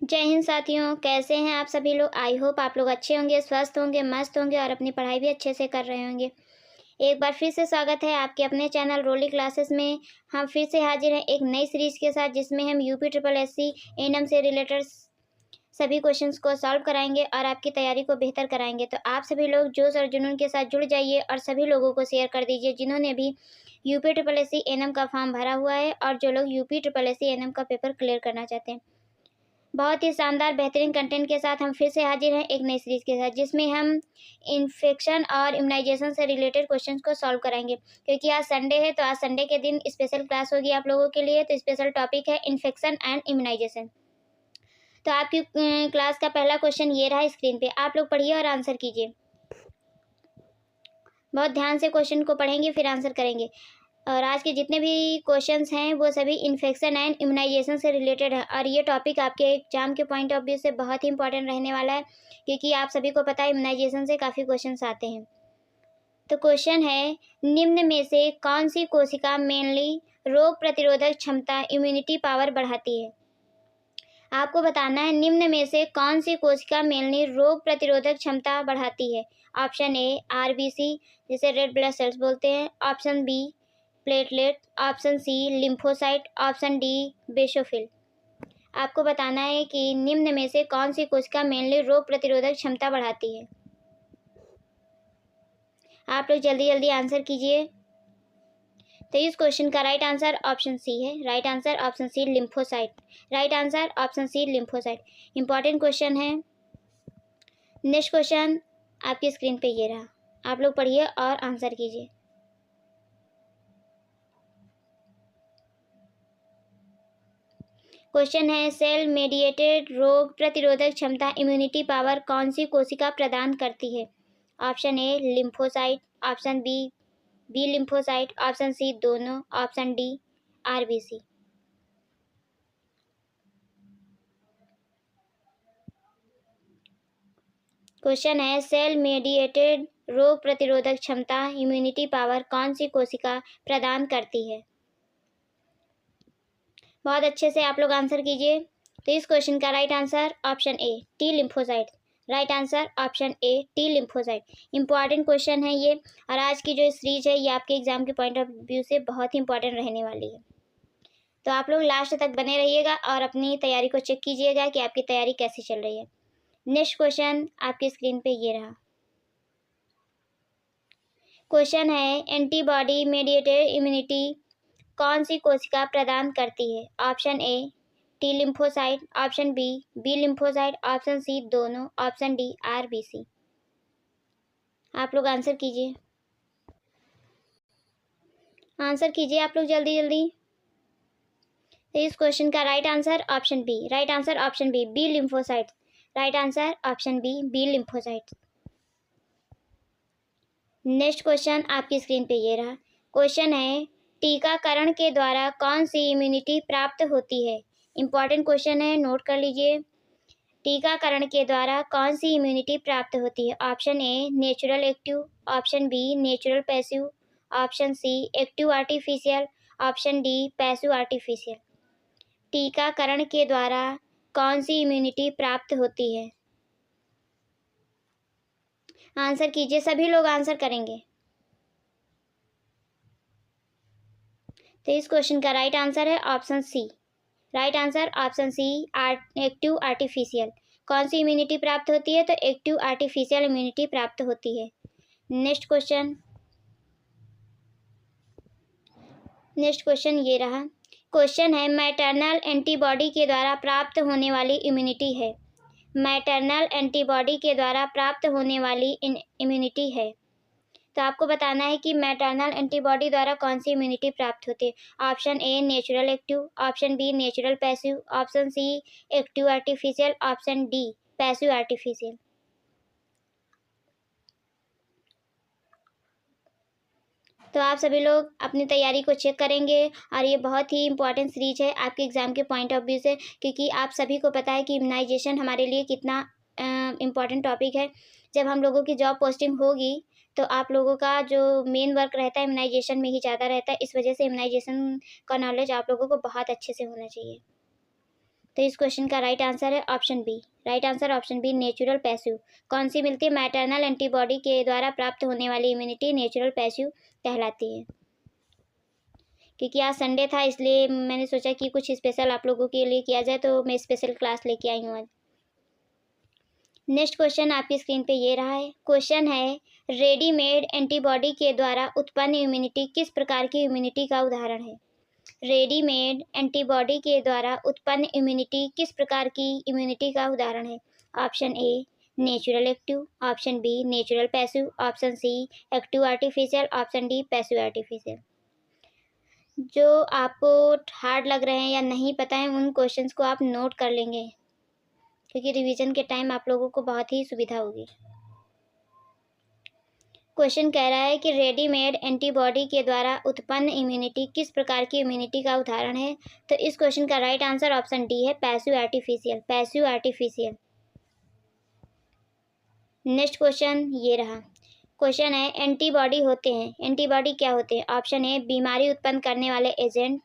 जय हिंद साथियों, कैसे हैं आप सभी लोग। आई होप आप लोग अच्छे होंगे, स्वस्थ होंगे, मस्त होंगे और अपनी पढ़ाई भी अच्छे से कर रहे होंगे। एक बार फिर से स्वागत है आपके अपने चैनल रोली क्लासेस में। हम फिर से हाजिर हैं एक नई सीरीज के साथ, जिसमें हम यूपी ट्रिपल एससी एएनएम से रिलेटेड सभी क्वेश्चंस को सॉल्व कराएंगे और आपकी तैयारी को बेहतर कराएंगे। तो आप सभी लोग जोश और जुनून के साथ जुड़ जाइए और सभी लोगों को शेयर कर दीजिए जिन्होंने भी यूपी ट्रिपल एससी एएनएम का फॉर्म भरा हुआ है और जो लोग यूपी ट्रिपल एससी एएनएम का पेपर क्लियर करना चाहते हैं। बहुत ही शानदार बेहतरीन कंटेंट के साथ हम फिर से हाजिर हैं एक नई सीरीज के साथ, जिसमें हम इन्फेक्शन और इम्यूनाइजेशन से रिलेटेड क्वेश्चंस को सॉल्व कराएंगे। क्योंकि आज संडे है, तो आज संडे के दिन स्पेशल क्लास होगी आप लोगों के लिए। तो स्पेशल टॉपिक है इन्फेक्शन एंड इम्यूनाइजेशन। तो आपकी क्लास का पहला क्वेश्चन ये रहा स्क्रीन पे, आप लोग पढ़िए और आंसर कीजिए। बहुत ध्यान से क्वेश्चन को पढ़ेंगे फिर आंसर करेंगे। और आज के जितने भी क्वेश्चंस हैं वो सभी इन्फेक्शन एंड इम्यूनाइजेशन से रिलेटेड है। और ये टॉपिक आपके एग्जाम के पॉइंट ऑफ व्यू से बहुत ही इंपॉर्टेंट रहने वाला है, क्योंकि आप सभी को पता है इम्यूनाइजेशन से काफ़ी क्वेश्चंस आते हैं। तो क्वेश्चन है, निम्न में से कौन सी कोशिका मेनली रोग प्रतिरोधक क्षमता इम्यूनिटी पावर बढ़ाती है। आपको बताना है निम्न में से कौन सी कोशिका मेनली रोग प्रतिरोधक क्षमता बढ़ाती है। ऑप्शन ए आरबीसी, जिसे रेड ब्लड सेल्स बोलते हैं। Option B platelet. Option C lymphocyte. Option D basophil. आपको बताना है कि निम्न में से कौन सी कोशिका मेनली रोग प्रतिरोधक क्षमता बढ़ाती है। आप लोग जल्दी जल्दी आंसर कीजिए। तो इस क्वेश्चन का राइट आंसर ऑप्शन सी है। Right answer option C lymphocyte. Right answer option C lymphocyte. Important question है। नेक्स्ट क्वेश्चन आपकी स्क्रीन पे ये रहा, आप लोग पढ़िए और आंसर कीजिए। क्वेश्चन है, सेल मेडिएटेड रोग प्रतिरोधक क्षमता इम्यूनिटी पावर कौन सी कोशिका प्रदान करती है। Option A lymphocyte. Option B lymphocyte. Option C दोनों। Option D RBC. क्वेश्चन है, सेल मेडिएटेड रोग प्रतिरोधक क्षमता इम्यूनिटी पावर कौन सी कोशिका प्रदान करती है। बहुत अच्छे से आप लोग आंसर कीजिए। तो इस क्वेश्चन का right answer option A T lymphocyte. Right answer option A T lymphocyte. Important question है ये, और आज की जो सीरीज है ये आपके एग्जाम के पॉइंट ऑफ व्यू से बहुत ही इंपॉर्टेंट रहने वाली है। तो आप लोग लास्ट तक बने रहिएगा और अपनी तैयारी को चेक कीजिएगा कि आपकी तैयारी कैसी चल रही है। नेक्स्ट क्वेश्चन आपकी स्क्रीन पे ये रहा। क्वेश्चन है, एंटीबॉडी मेडिएटेड इम्यूनिटी कौन सी कोशिका प्रदान करती है। Option A T lymphocyte. Option B lymphocyte. Option C दोनों। Option D RBC. आप लोग आंसर कीजिए। आंसर कीजिए आप लोग जल्दी जल्दी। तो इस क्वेश्चन का right answer option B. Right answer option B lymphocyte. Right answer option B lymphocyte. Next question आपकी स्क्रीन पे ये रहा। क्वेश्चन है, टीकाकरण के द्वारा कौन सी इम्यूनिटी प्राप्त होती है। इंपॉर्टेंट क्वेश्चन है, नोट कर लीजिए। टीकाकरण के द्वारा कौन सी इम्यूनिटी प्राप्त होती है। Option A natural active. Option B natural passive. Option C active artificial. Option D passive artificial. टीकाकरण के द्वारा कौन सी इम्यूनिटी प्राप्त होती है। आंसर कीजिए, सभी लोग आंसर करेंगे। तो इस क्वेश्चन का राइट आंसर है option C. Right answer option C active artificial. कौन सी इम्यूनिटी प्राप्त होती है, तो एक्टिव आर्टिफिशियल इम्यूनिटी प्राप्त होती है। नेक्स्ट क्वेश्चन ये रहा। क्वेश्चन है, मैटरनल एंटीबॉडी के द्वारा प्राप्त होने वाली इम्यूनिटी है। मैटरनल एंटीबॉडी के द्वारा प्राप्त होने वाली इम्यूनिटी है। तो आपको बताना है कि मैटरनल एंटीबॉडी द्वारा कौन सी इम्यूनिटी प्राप्त होती है। Option A natural active. Option B natural passive. Option C active artificial. Option D passive artificial. तो आप सभी लोग अपनी तैयारी को चेक करेंगे, और ये बहुत ही इंपॉर्टेंट सीरीज है आपके एग्ज़ाम के पॉइंट ऑफ व्यू से, क्योंकि आप सभी को पता है कि इम्यूनाइजेशन हमारे लिए कितना इम्पॉर्टेंट टॉपिक है। जब हम लोगों की जॉब पोस्टिंग होगी तो आप लोगों का जो मेन वर्क रहता है इम्यूनाइजेशन में ही ज़्यादा रहता है। इस वजह से इम्यूनाइजेशन का नॉलेज आप लोगों को बहुत अच्छे से होना चाहिए। तो इस क्वेश्चन का राइट आंसर है option B. Right answer option B, natural passive. कौन सी मिलती है? मैटरनल एंटीबॉडी के द्वारा प्राप्त होने वाली इम्यूनिटी नेचुरल पैसिव कहलाती है। क्योंकि आज संडे था इसलिए मैंने सोचा कि कुछ स्पेशल आप लोगों के लिए किया जाए, तो मैं स्पेशल क्लास लेके आई हूँ आज। नेक्स्ट क्वेश्चन आपकी स्क्रीन पे ये रहा है। क्वेश्चन है, रेडीमेड एंटीबॉडी के द्वारा उत्पन्न इम्यूनिटी किस प्रकार की इम्यूनिटी का उदाहरण है? रेडीमेड एंटीबॉडी के द्वारा उत्पन्न इम्यूनिटी किस प्रकार की इम्यूनिटी का उदाहरण है? Option A natural active, option B natural passive, option C active artificial, option D passive artificial. जो आपको हार्ड लग रहे हैं या नहीं पता है उन क्वेश्चंस को आप नोट कर लेंगे, क्योंकि रिवीजन के टाइम आप लोगों को बहुत ही सुविधा होगी। क्वेश्चन कह रहा है कि रेडीमेड एंटीबॉडी के द्वारा उत्पन्न इम्यूनिटी किस प्रकार की इम्यूनिटी का उदाहरण है? तो इस क्वेश्चन का राइट आंसर ऑप्शन डी है, passive artificial. Passive artificial. Next question ये रहा। क्वेश्चन है, एंटीबॉडी होते हैं, एंटीबॉडी क्या होते हैं? ऑप्शन ए बीमारी उत्पन्न करने वाले एजेंट,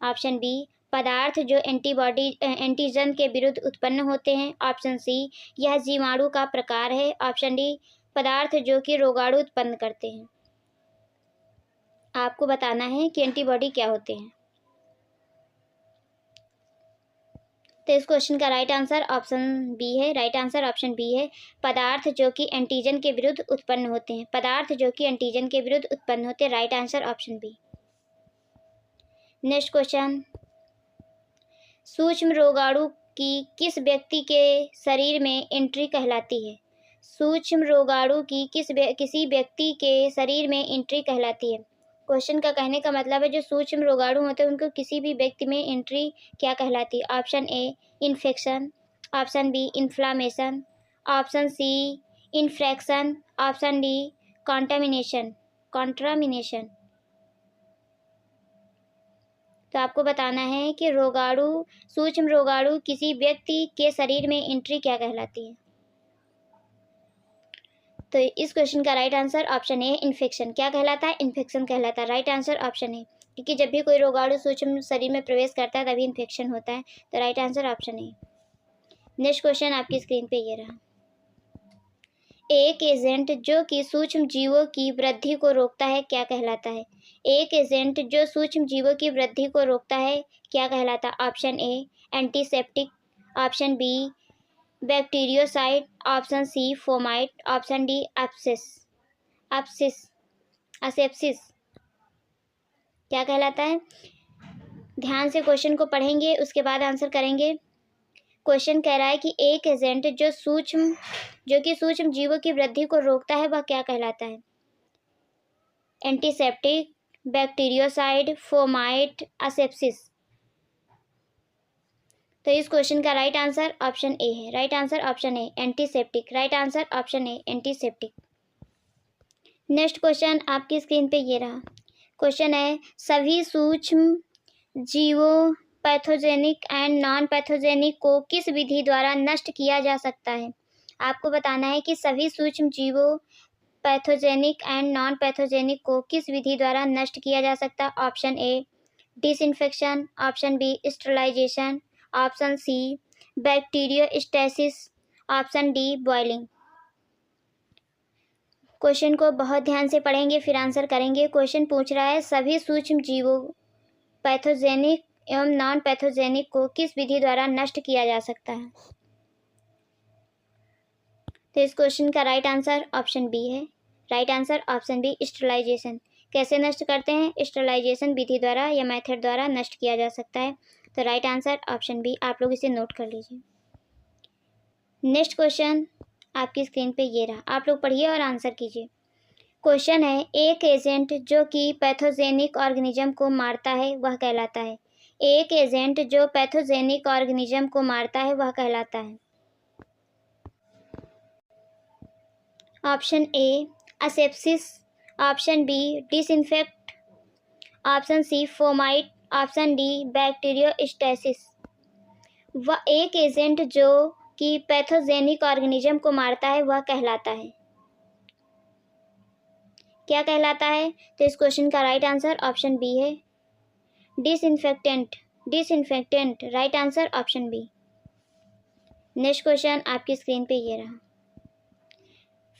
ऑप्शन बी पदार्थ जो एंटीबॉडी एंटीजन के विरुद्ध उत्पन्न होते हैं, ऑप्शन सी यह जीवाणु का प्रकार है, ऑप्शन डी पदार्थ जो कि रोगाणु उत्पन्न करते हैं। आपको बताना है कि एंटीबॉडी क्या होते हैं। तो इस क्वेश्चन का राइट आंसर ऑप्शन बी है। राइट आंसर ऑप्शन बी है, पदार्थ जो कि एंटीजन के विरुद्ध उत्पन्न होते हैं। पदार्थ जो कि एंटीजन के विरुद्ध उत्पन्न होते हैं। Right answer option B. Next question, सूक्ष्म रोगाणु की किस व्यक्ति के शरीर में एंट्री कहलाती है? सूक्ष्म रोगाणु की किसी व्यक्ति के शरीर में एंट्री कहलाती है। क्वेश्चन का कहने का मतलब है जो सूक्ष्म रोगाणु होते हैं उनको किसी भी व्यक्ति में एंट्री क्या कहलाती है? Option A infection, option B inflammation, option C infraction, option D contamination. तो आपको बताना है कि रोगाणु, सूक्ष्म रोगाणु किसी व्यक्ति के शरीर में एंट्री क्या कहलाती है। तो इस क्वेश्चन का right answer option A infection. क्या कहलाता है? इन्फेक्शन कहलाता है। राइट आंसर ऑप्शन ए, क्योंकि जब भी कोई रोगाणु सूक्ष्म शरीर में प्रवेश करता है तभी इन्फेक्शन होता है। तो राइट आंसर ऑप्शन ए। नेक्स्ट क्वेश्चन आपकी स्क्रीन पे ये रहा। एक एजेंट जो कि सूक्ष्म जीवों की वृद्धि को रोकता है क्या कहलाता है? एक एजेंट जो सूक्ष्म जीवों की वृद्धि को रोकता है क्या कहलाता है? Option A antiseptic, option B bacteriocide, option C fomite, option D asepsis. क्या कहलाता है? ध्यान से क्वेश्चन को पढ़ेंगे उसके बाद आंसर करेंगे। क्वेश्चन कह रहा है कि एक एजेंट जो कि सूक्ष्म जीवों की वृद्धि को रोकता है वह क्या कहलाता है? Antiseptic, bacteriocide, fomite, asepsis. तो इस क्वेश्चन का राइट आंसर ऑप्शन ए है। Right answer option A antiseptic. Right answer option A antiseptic. Next question आपकी स्क्रीन पे ये रहा। क्वेश्चन है, सभी सूक्ष्म जीवों पैथोजेनिक एंड नॉन पैथोजेनिक को किस विधि द्वारा नष्ट किया जा सकता है? आपको बताना है कि सभी सूक्ष्म जीवों पैथोजेनिक एंड नॉन पैथोजेनिक को किस विधि द्वारा नष्ट किया जा सकता है? Option A disinfection, option B sterilization, option C bacteriostasis, option D boiling. Question को बहुत ध्यान से पढ़ेंगे फिर आंसर करेंगे। क्वेश्चन पूछ रहा है सभी सूक्ष्म जीवों पैथोजेनिक एवं नॉन पैथोजेनिक को किस विधि द्वारा नष्ट किया जा सकता है? तो इस क्वेश्चन का राइट आंसर ऑप्शन बी है। Right answer option B sterilisation. कैसे नष्ट करते हैं? स्टरलाइजेशन विधि द्वारा या मेथड द्वारा नष्ट किया जा सकता है। तो राइट आंसर ऑप्शन बी। आप लोग इसे नोट कर लीजिए। नेक्स्ट क्वेश्चन आपकी स्क्रीन पे ये रहा। आप लोग पढ़िए और आंसर कीजिए। क्वेश्चन है, एक एजेंट जो कि पैथोजेनिक ऑर्गेनिज्म को मारता है वह कहलाता है? एक एजेंट जो पैथोजेनिक ऑर्गेनिज्म को मारता है वह कहलाता है? Option A asepsis, option B disinfect, option C fomite, option D bacteriostasis. वह एक एजेंट जो कि पैथोजेनिक ऑर्गेनिज्म को मारता है वह कहलाता है? क्या कहलाता है? तो इस क्वेश्चन का राइट आंसर ऑप्शन बी है disinfectant. Disinfectant, right answer option B. Next question आपकी स्क्रीन पे ये रहा।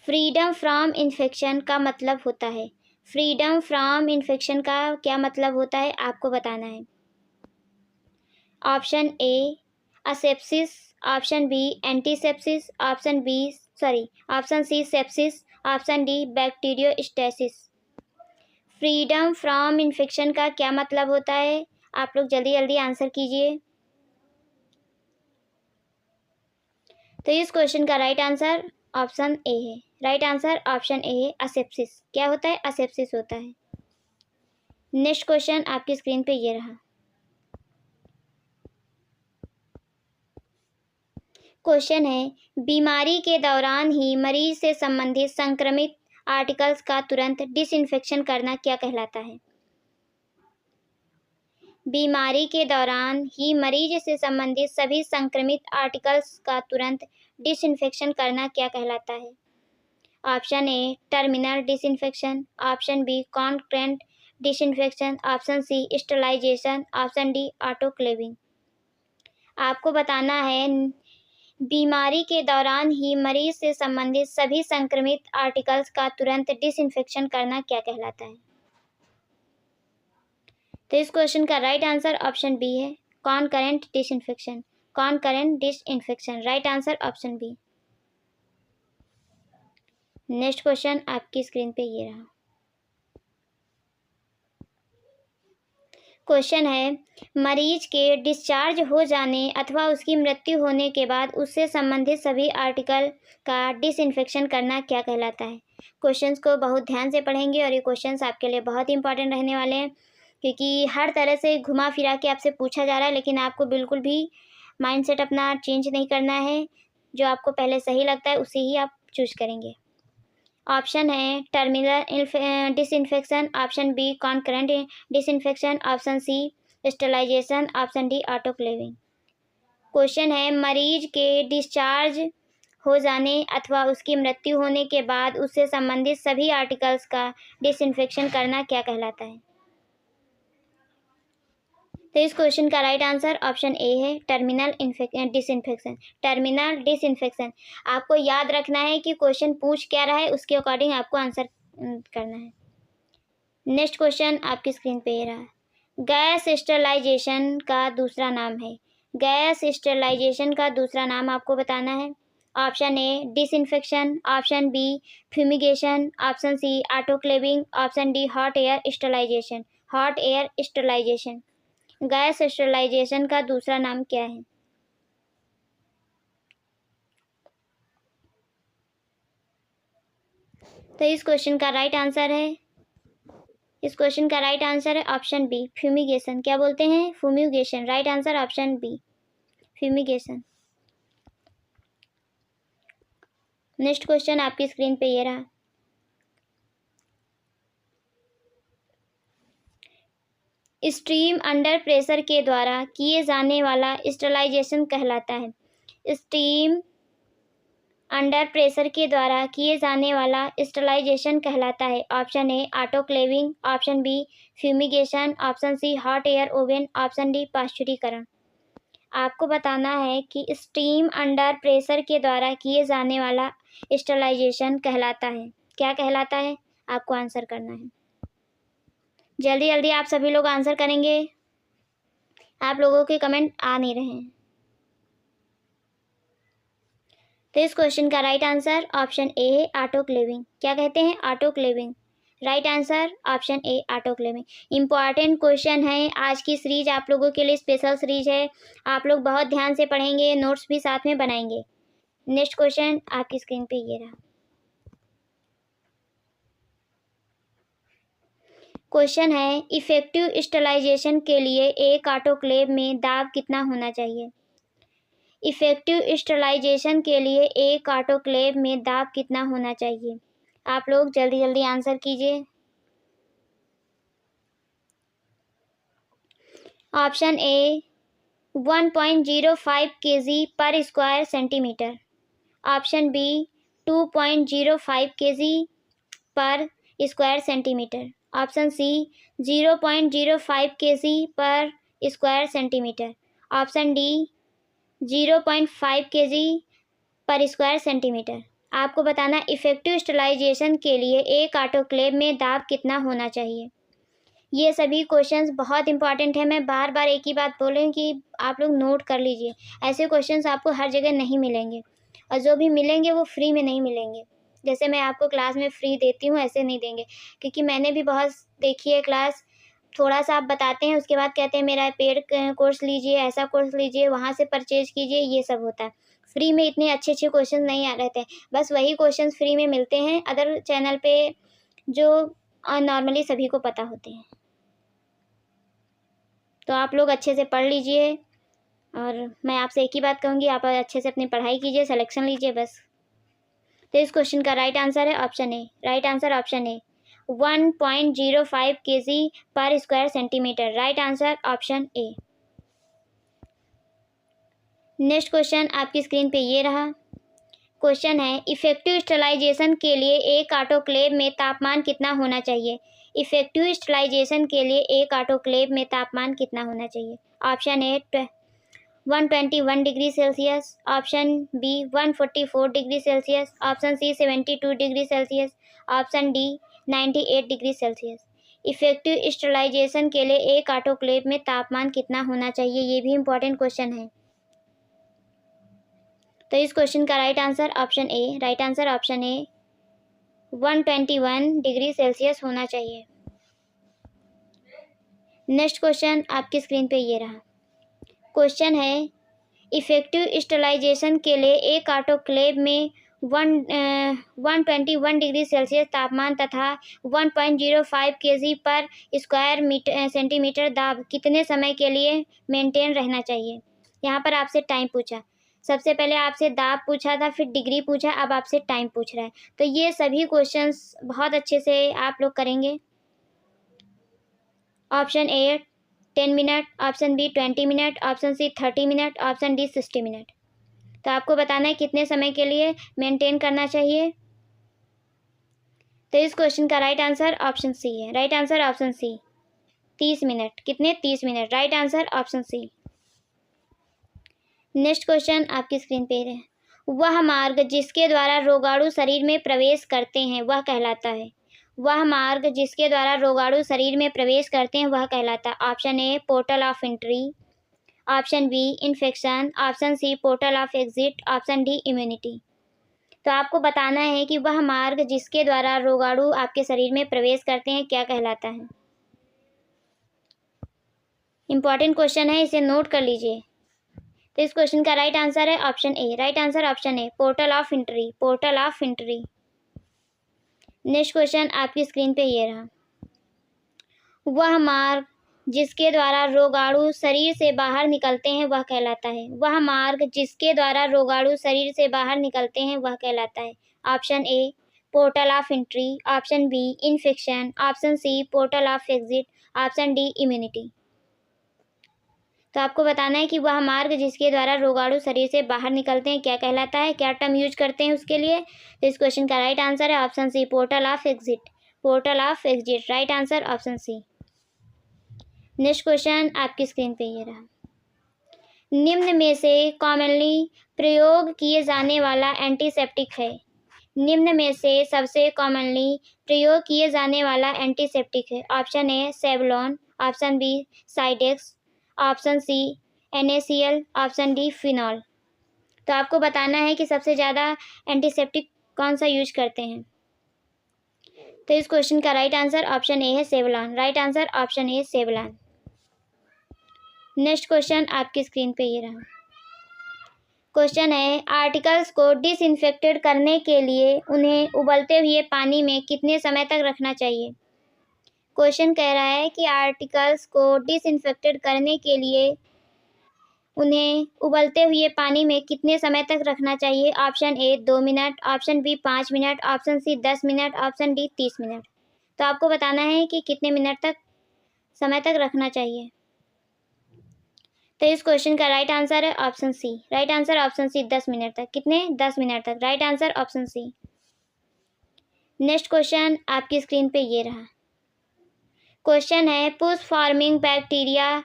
फ्रीडम फ्रॉम इन्फेक्शन का मतलब होता है। फ्रीडम फ्रॉम इन्फेक्शन का क्या मतलब होता है आपको बताना है। Option A asepsis, option B antisepsis, option C sepsis, option D bacteriostasis. Freedom from infection का क्या मतलब होता है, आप लोग जल्दी जल्दी आंसर कीजिए। तो इस क्वेश्चन का राइट आंसर ऑप्शन ए है। राइट आंसर ऑप्शन ए है, असेप्सिस। क्या होता है, असेप्सिस होता है। नेक्स्ट क्वेश्चन आपकी स्क्रीन पे ये रहा। क्वेश्चन है, बीमारी के दौरान ही मरीज से संबंधित संक्रमित आर्टिकल्स का तुरंत डिसइंफेक्शन करना क्या कहलाता है। बीमारी के दौरान ही मरीज से संबंधित सभी संक्रमित आर्टिकल्स का तुरंत डिसइंफेक्शन करना क्या कहलाता है। Option A terminal disinfection, option B concurrent disinfection, option C sterilisation, option D autoclaving. आपको बताना है बीमारी के दौरान ही मरीज से संबंधित सभी संक्रमित आर्टिकल्स का तुरंत डिसइंफेक्शन करना क्या कहलाता है। तो इस क्वेश्चन का राइट आंसर ऑप्शन बी है, concurrent disinfection. Concurrent disinfection, right answer option B. Next question आपकी स्क्रीन पे ये रहा। क्वेश्चन है, मरीज के डिस्चार्ज हो जाने अथवा उसकी मृत्यु होने के बाद उससे संबंधित सभी आर्टिकल का डिसइंफेक्शन करना क्या कहलाता है। क्वेश्चंस को बहुत ध्यान से पढ़ेंगे और ये क्वेश्चंस आपके लिए बहुत इंपॉर्टेंट रहने वाले हैं, क्योंकि हर तरह से घुमा फिरा के आपसे पूछा जा रहा है, लेकिन आपको बिल्कुल भी माइंडसेट अपना चेंज नहीं करना है। जो आपको पहले सही लगता है उसे ही आप चूज करेंगे। ऑप्शन है terminal disinfection, option B concurrent disinfection, option C sterilisation, option D autoclaving. Question है, मरीज के डिस्चार्ज हो जाने अथवा उसकी मृत्यु होने के बाद उससे संबंधित सभी आर्टिकल्स का डिसइंफेक्शन करना क्या कहलाता है। तो इस क्वेश्चन का राइट आंसर ऑप्शन ए है, टर्मिनल डिसइंफेक्शन। Terminal disinfection. आपको याद रखना है कि क्वेश्चन पूछ क्या रहा है, उसके अकॉर्डिंग आपको आंसर करना है। नेक्स्ट क्वेश्चन आपकी स्क्रीन पे ये रहा। गैस स्टरलाइजेशन का दूसरा नाम है। गैस स्टरलाइजेशन का दूसरा नाम आपको बताना है। Option A disinfection, option B fumigation, option C autoclaving, option D hot air sterilisation. Hot air sterilisation. Gas sterilisation का दूसरा नाम क्या है। तो इस क्वेश्चन का राइट आंसर है, इस क्वेश्चन का राइट आंसर है ऑप्शन बी फ्यूमिगेशन। क्या बोलते हैं, fumigation. Right answer option B fumigation. Next question आपकी स्क्रीन पे ये रहा। स्टीम अंडर प्रेशर के द्वारा किए जाने वाला स्टरलाइजेशन कहलाता है। स्टीम अंडर प्रेशर के द्वारा किए जाने वाला स्टरलाइजेशन कहलाता है। Option A autoclaving, option B fumigation, option C hot air oven, option D पाश्चुरीकरण। आपको बताना है कि स्टीम अंडर प्रेशर के द्वारा किए जाने वाला स्टरलाइजेशन कहलाता है, क्या कहलाता है, आपको आंसर करना है। जल्दी जल्दी आप सभी लोग आंसर करेंगे, आप लोगों के कमेंट आ नहीं रहे हैं। तो इस क्वेश्चन का राइट आंसर ऑप्शन ए है, ऑटोक्लेविंग। क्या कहते हैं, autoclaving. Right answer option A autoclaving. Important question है, आज की सीरीज आप लोगों के लिए स्पेशल सीरीज है, आप लोग बहुत ध्यान से पढ़ेंगे, नोट्स भी साथ में बनाएंगे। नेक्स्ट क्वेश्चन आपकी स्क्रीन पे ये रहा। क्वेश्चन है, इफेक्टिव स्टरलाइजेशन के लिए एक ऑटोक्लेव में दाब कितना होना चाहिए। इफेक्टिव स्टरलाइजेशन के लिए एक ऑटोक्लेव में दाब कितना होना चाहिए। आप लोग जल्दी जल्दी आंसर कीजिए। ऑप्शन ए 1.05 kg पर square centimetre, option B 2.05 kg पर square centimetre, option C 0.05 kg पर square centimetre. Option D 0.5 kg पर स्क्वायर सेंटीमीटर। आपको बताना इफेक्टिव स्टेलाइजेशन के लिए एक आटोक्लेव में दाब कितना होना चाहिए। ये सभी क्वेश्चंस बहुत इंपॉर्टेंट है। मैं बार बार एक ही बात बोल रही हूँ कि आप लोग नोट कर लीजिए। ऐसे क्वेश्चंस आपको हर जगह नहीं मिलेंगे, और जो भी मिलेंगे वो फ्री में नहीं मिलेंगे। जैसे मैं आपको क्लास में फ्री देती हूँ ऐसे नहीं देंगे, क्योंकि मैंने भी बहुत देखी है क्लास। थोड़ा सा आप बताते हैं, उसके बाद कहते हैं मेरा पेड कोर्स लीजिए, ऐसा कोर्स लीजिए, वहाँ से परचेज कीजिए, ये सब होता है। फ्री में इतने अच्छे अच्छे क्वेश्चन नहीं आ रहते हैं, बस वही क्वेश्चन फ्री में मिलते हैं अदर चैनल पे जो नॉर्मली सभी को पता होते हैं। तो आप लोग अच्छे से पढ़ लीजिए, और मैं आपसे एक ही बात कहूँगी, आप अच्छे से अपनी पढ़ाई कीजिए, सिलेक्शन लीजिए बस। तो इस क्वेश्चन का राइट आंसर है option A. Right answer option A 1.05 kg पर square centimetre. Right answer option ए। नेक्स्ट क्वेश्चन आपकी स्क्रीन पे ये रहा। क्वेश्चन है इफेक्टिव स्टेलाइजेशन के लिए एक आटोक्लेव में तापमान कितना होना चाहिए। इफेक्टिव स्टेलाइजेशन के लिए एक आटोक्लेव में तापमान कितना होना चाहिए। Option A 121 degree Celsius, option B 144 degree Celsius, option C 72 degree Celsius, option D 98 degree Celsius. Effective sterilisation के लिए एक आटोक्लेव में तापमान कितना होना चाहिए, ये भी इंपॉर्टेंट क्वेश्चन है। तो इस क्वेश्चन का right answer option A. Right answer option A 121 degree Celsius होना चाहिए। नेक्स्ट क्वेश्चन आपकी स्क्रीन पे ये रहा। क्वेश्चन है इफेक्टिव स्टेलाइजेशन के लिए एक आटोक्लेव में 121 डिग्री सेल्सियस तापमान तथा 1.05 kg पर स्क्वायर सेंटीमीटर दाब कितने समय के लिए मेंटेन रहना चाहिए। यहाँ पर आपसे टाइम पूछा, सबसे पहले आपसे दाब पूछा था, फिर डिग्री पूछा, अब आपसे टाइम पूछ रहा है। तो ये सभी क्वेश्चंस बहुत अच्छे से आप लोग करेंगे। Option A 10 minute, option B 20 minute, option C 30 minute, option D 60 minute. तो आपको बताना है कितने समय के लिए मेंटेन करना चाहिए। तो इस क्वेश्चन का राइट आंसर ऑप्शन सी है। Right answer option C 30 minute. कितने? 30 minute. Right answer option C. Next question आपकी स्क्रीन पे है। वह मार्ग जिसके द्वारा रोगाणु शरीर में प्रवेश करते हैं वह कहलाता है। वह मार्ग जिसके द्वारा रोगाणु शरीर में प्रवेश करते हैं वह कहलाता है। Option A portal of entry, option B infection, option C portal of exit, option D immunity. तो आपको बताना है कि वह मार्ग जिसके द्वारा रोगाणु आपके शरीर में प्रवेश करते हैं क्या कहलाता है। इंपॉर्टेंट क्वेश्चन है, इसे नोट कर लीजिए। तो इस क्वेश्चन का राइट आंसर है option A. Right answer option A portal of entry. Portal of entry. Next question आपकी स्क्रीन पे ये रहा। वह मार्ग जिसके द्वारा रोगाणु शरीर से बाहर निकलते हैं वह कहलाता है। वह मार्ग जिसके द्वारा रोगाणु शरीर से बाहर निकलते हैं वह कहलाता है। Option A portal of entry, option B infection, option C portal of exit, option D immunity. तो आपको बताना है कि वह मार्ग जिसके द्वारा रोगाणु शरीर से बाहर निकलते हैं क्या कहलाता है, क्या टर्म यूज करते हैं उसके लिए। तो इस क्वेश्चन का राइट आंसर है option C portal of exit. Portal of exit. Right answer option C. Next question आपकी स्क्रीन पे ये रहा। निम्न में से कॉमनली प्रयोग किए जाने वाला एंटीसेप्टिक है। निम्न में से सबसे कॉमनली प्रयोग किए जाने वाला एंटीसेप्टिक है। Option A Savlon, option B Cidex, option C NaCl, option D phenol. तो आपको बताना है कि सबसे ज़्यादा एंटीसेप्टिक कौन सा यूज करते हैं। तो इस क्वेश्चन का राइट आंसर ऑप्शन ए है Savlon. Right answer option A Savlon. Next question आपकी स्क्रीन पे ये रहा। क्वेश्चन है आर्टिकल्स को डिसइंफेक्टेड करने के लिए उन्हें उबलते हुए पानी में कितने समय तक रखना चाहिए। क्वेश्चन कह रहा है कि आर्टिकल्स को डिसइंफेक्टेड करने के लिए उन्हें उबलते हुए पानी में कितने समय तक रखना चाहिए। Option A 2 minute, option B 5 minute, option C 10 minute, option D 30 minute. तो आपको बताना है कि कितने मिनट तक समय तक रखना चाहिए। तो इस क्वेश्चन का राइट आंसर है option C. Right answer option C 10 minute तक। कितने? 10 मिनट तक। Right answer option C. Next question आपकी स्क्रीन पे ये रहा। क्वेश्चन है पुश फॉर्मिंग बैक्टीरिया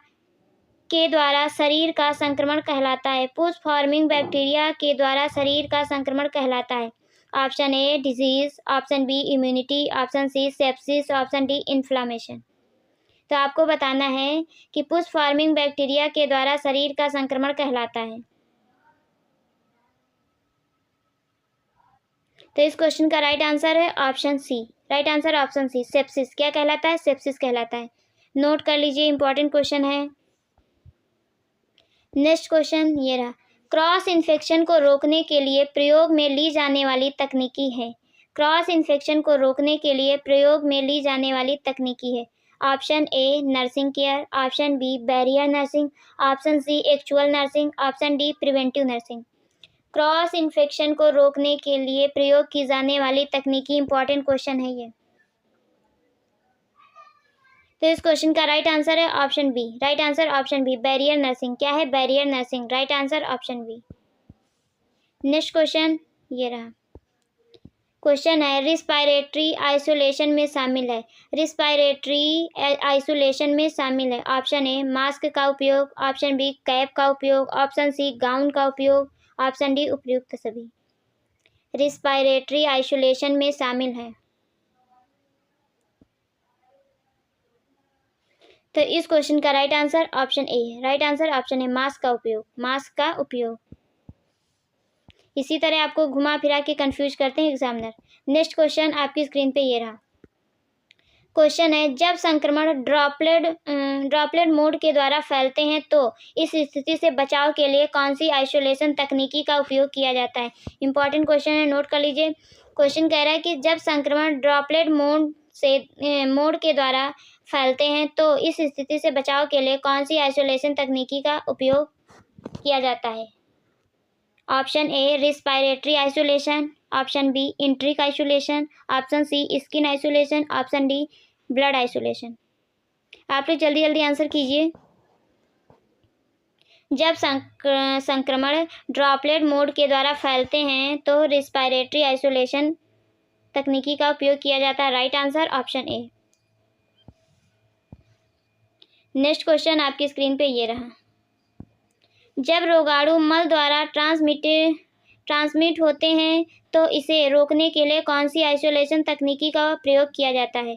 के द्वारा शरीर का संक्रमण कहलाता है? पुष्प फॉर्मिंग बैक्टीरिया के द्वारा शरीर का संक्रमण कहलाता है? Option A disease, option B immunity, option C sepsis, option D inflammation. तो आपको बताना है कि पुष्प फॉर्मिंग बैक्टीरिया के द्वारा शरीर का संक्रमण कहलाता है। तो इस क्वेश्चन का राइट आंसर है option C. Right answer option C, sepsis. क्या कहलाता है? सेप्सिस कहलाता है। नोट कर लीजिए, इंपॉर्टेंट क्वेश्चन है। नेक्स्ट क्वेश्चन ये रहा। क्रॉस इन्फेक्शन को रोकने के लिए प्रयोग में ली जाने वाली तकनीकी है? क्रॉस इन्फेक्शन को रोकने के लिए प्रयोग में ली जाने वाली तकनीकी है? Option A nursing care, option B barrier nursing, option C actual nursing, option D preventive nursing. Cross infection को रोकने के लिए प्रयोग की जाने वाली तकनीकी इंपॉर्टेंट क्वेश्चन है ये। तो इस क्वेश्चन का राइट आंसर है option B. Right answer option B, barrier nursing. क्या है? Barrier nursing. Right answer option B. Next question ये रहा। क्वेश्चन है रिस्पायरेटरी आइसोलेशन में शामिल है? रिस्पायरेटरी आइसोलेशन में शामिल है? ऑप्शन ए मास्क का उपयोग, ऑप्शन बी कैप का उपयोग, ऑप्शन सी गाउन का उपयोग, ऑप्शन डी उपयुक्त सभी। रिस्पायरेटरी आइसोलेशन में शामिल है। तो इस क्वेश्चन का राइट आंसर ऑप्शन ए है। राइट आंसर ऑप्शन ए, मास्क का उपयोग। मास्क का उपयोग। इसी तरह आपको घुमा फिरा के कंफ्यूज करते हैं एग्जामिनर। नेक्स्ट क्वेश्चन आपकी स्क्रीन पे ये रहा। क्वेश्चन है जब संक्रमण ड्रॉपलेट मोड के द्वारा फैलते हैं तो इस स्थिति से बचाव के लिए कौन सी आइसोलेशन तकनीकी का उपयोग किया जाता है? इंपॉर्टेंट क्वेश्चन है, नोट कर लीजिए। क्वेश्चन कह रहा है कि जब संक्रमण ड्रॉपलेट मोड के द्वारा फैलते हैं तो इस स्थिति से बचाव के लिए कौन सी आइसोलेशन तकनीकी का उपयोग किया जाता है? Option A respiratory isolation, option B enteric isolation, option C skin isolation, option D blood isolation. आप लोग जल्दी जल्दी आंसर कीजिए। जब संक्रमण ड्रॉपलेट मोड के द्वारा फैलते हैं तो रिस्पायरेटरी आइसोलेशन तकनीकी का उपयोग किया जाता है। राइट आंसर ऑप्शन ए। नेक्स्ट क्वेश्चन आपकी स्क्रीन पे ये रहा। जब रोगाणु मल द्वारा ट्रांसमिट होते हैं तो इसे रोकने के लिए कौन सी आइसोलेशन तकनीकी का प्रयोग किया जाता है?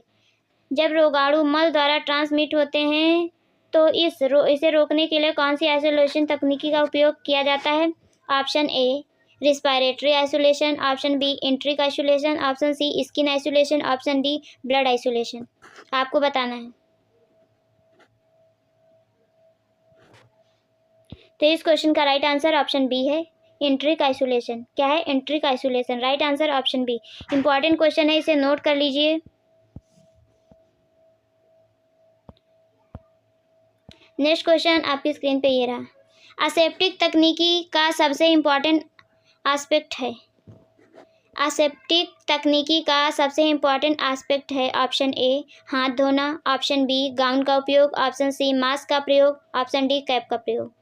जब रोगाणु मल द्वारा ट्रांसमिट होते हैं तो इसे रोकने के लिए कौन सी आइसोलेशन तकनीकी का उपयोग किया जाता है? Option A respiratory isolation, option B enteric isolation, option C skin isolation, option D blood isolation. आपको बताना है। तो इस क्वेश्चन का राइट आंसर ऑप्शन बी है, इंट्रिक आइसोलेशन। क्या है? Enteric isolation. Right answer option B. Important question है, इसे नोट कर लीजिए। नेक्स्ट क्वेश्चन आपकी स्क्रीन पे ये रहा। असेप्टिक तकनीकी का सबसे इम्पॉर्टेंट एस्पेक्ट है? असेप्टिक तकनीकी का सबसे इम्पॉर्टेंट एस्पेक्ट है ऑप्शन ए हाथ धोना, ऑप्शन बी गाउन का उपयोग, ऑप्शन सी मास्क का प्रयोग, ऑप्शन डी कैप का प्रयोग।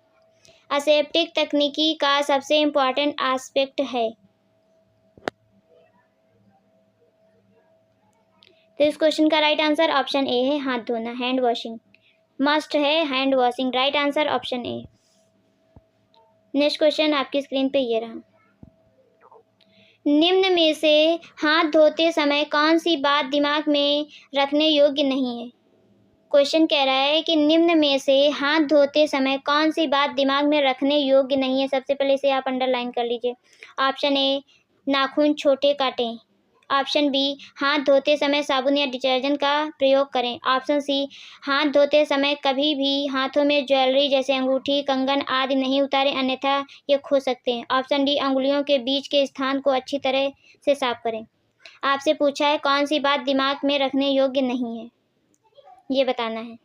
असेप्टिक तकनीकी का सबसे इम्पॉर्टेंट एस्पेक्ट है। तो इस क्वेश्चन का राइट आंसर ऑप्शन ए है, हाथ धोना, हैंड वॉशिंग। मस्ट है hand washing. Right answer option ए। नेक्स्ट क्वेश्चन आपकी स्क्रीन पे ये रहा। निम्न में से हाथ धोते समय कौन सी बात दिमाग में रखने योग्य नहीं है? क्वेश्चन कह रहा है कि निम्न में से हाथ धोते समय कौन सी बात दिमाग में रखने योग्य नहीं है? सबसे पहले इसे आप अंडरलाइन कर लीजिए। ऑप्शन ए नाखून छोटे काटें, ऑप्शन बी हाथ धोते समय साबुन या डिटर्जेंट का प्रयोग करें, ऑप्शन सी हाथ धोते समय कभी भी हाथों में ज्वेलरी जैसे अंगूठी, कंगन आदि नहीं उतारें अन्यथा ये खो सकते हैं, ऑप्शन डी अंगुलियों के बीच के स्थान को अच्छी तरह से साफ करें। आपसे पूछा है कौन सी बात दिमाग में रखने योग्य नहीं है, ये बताना है।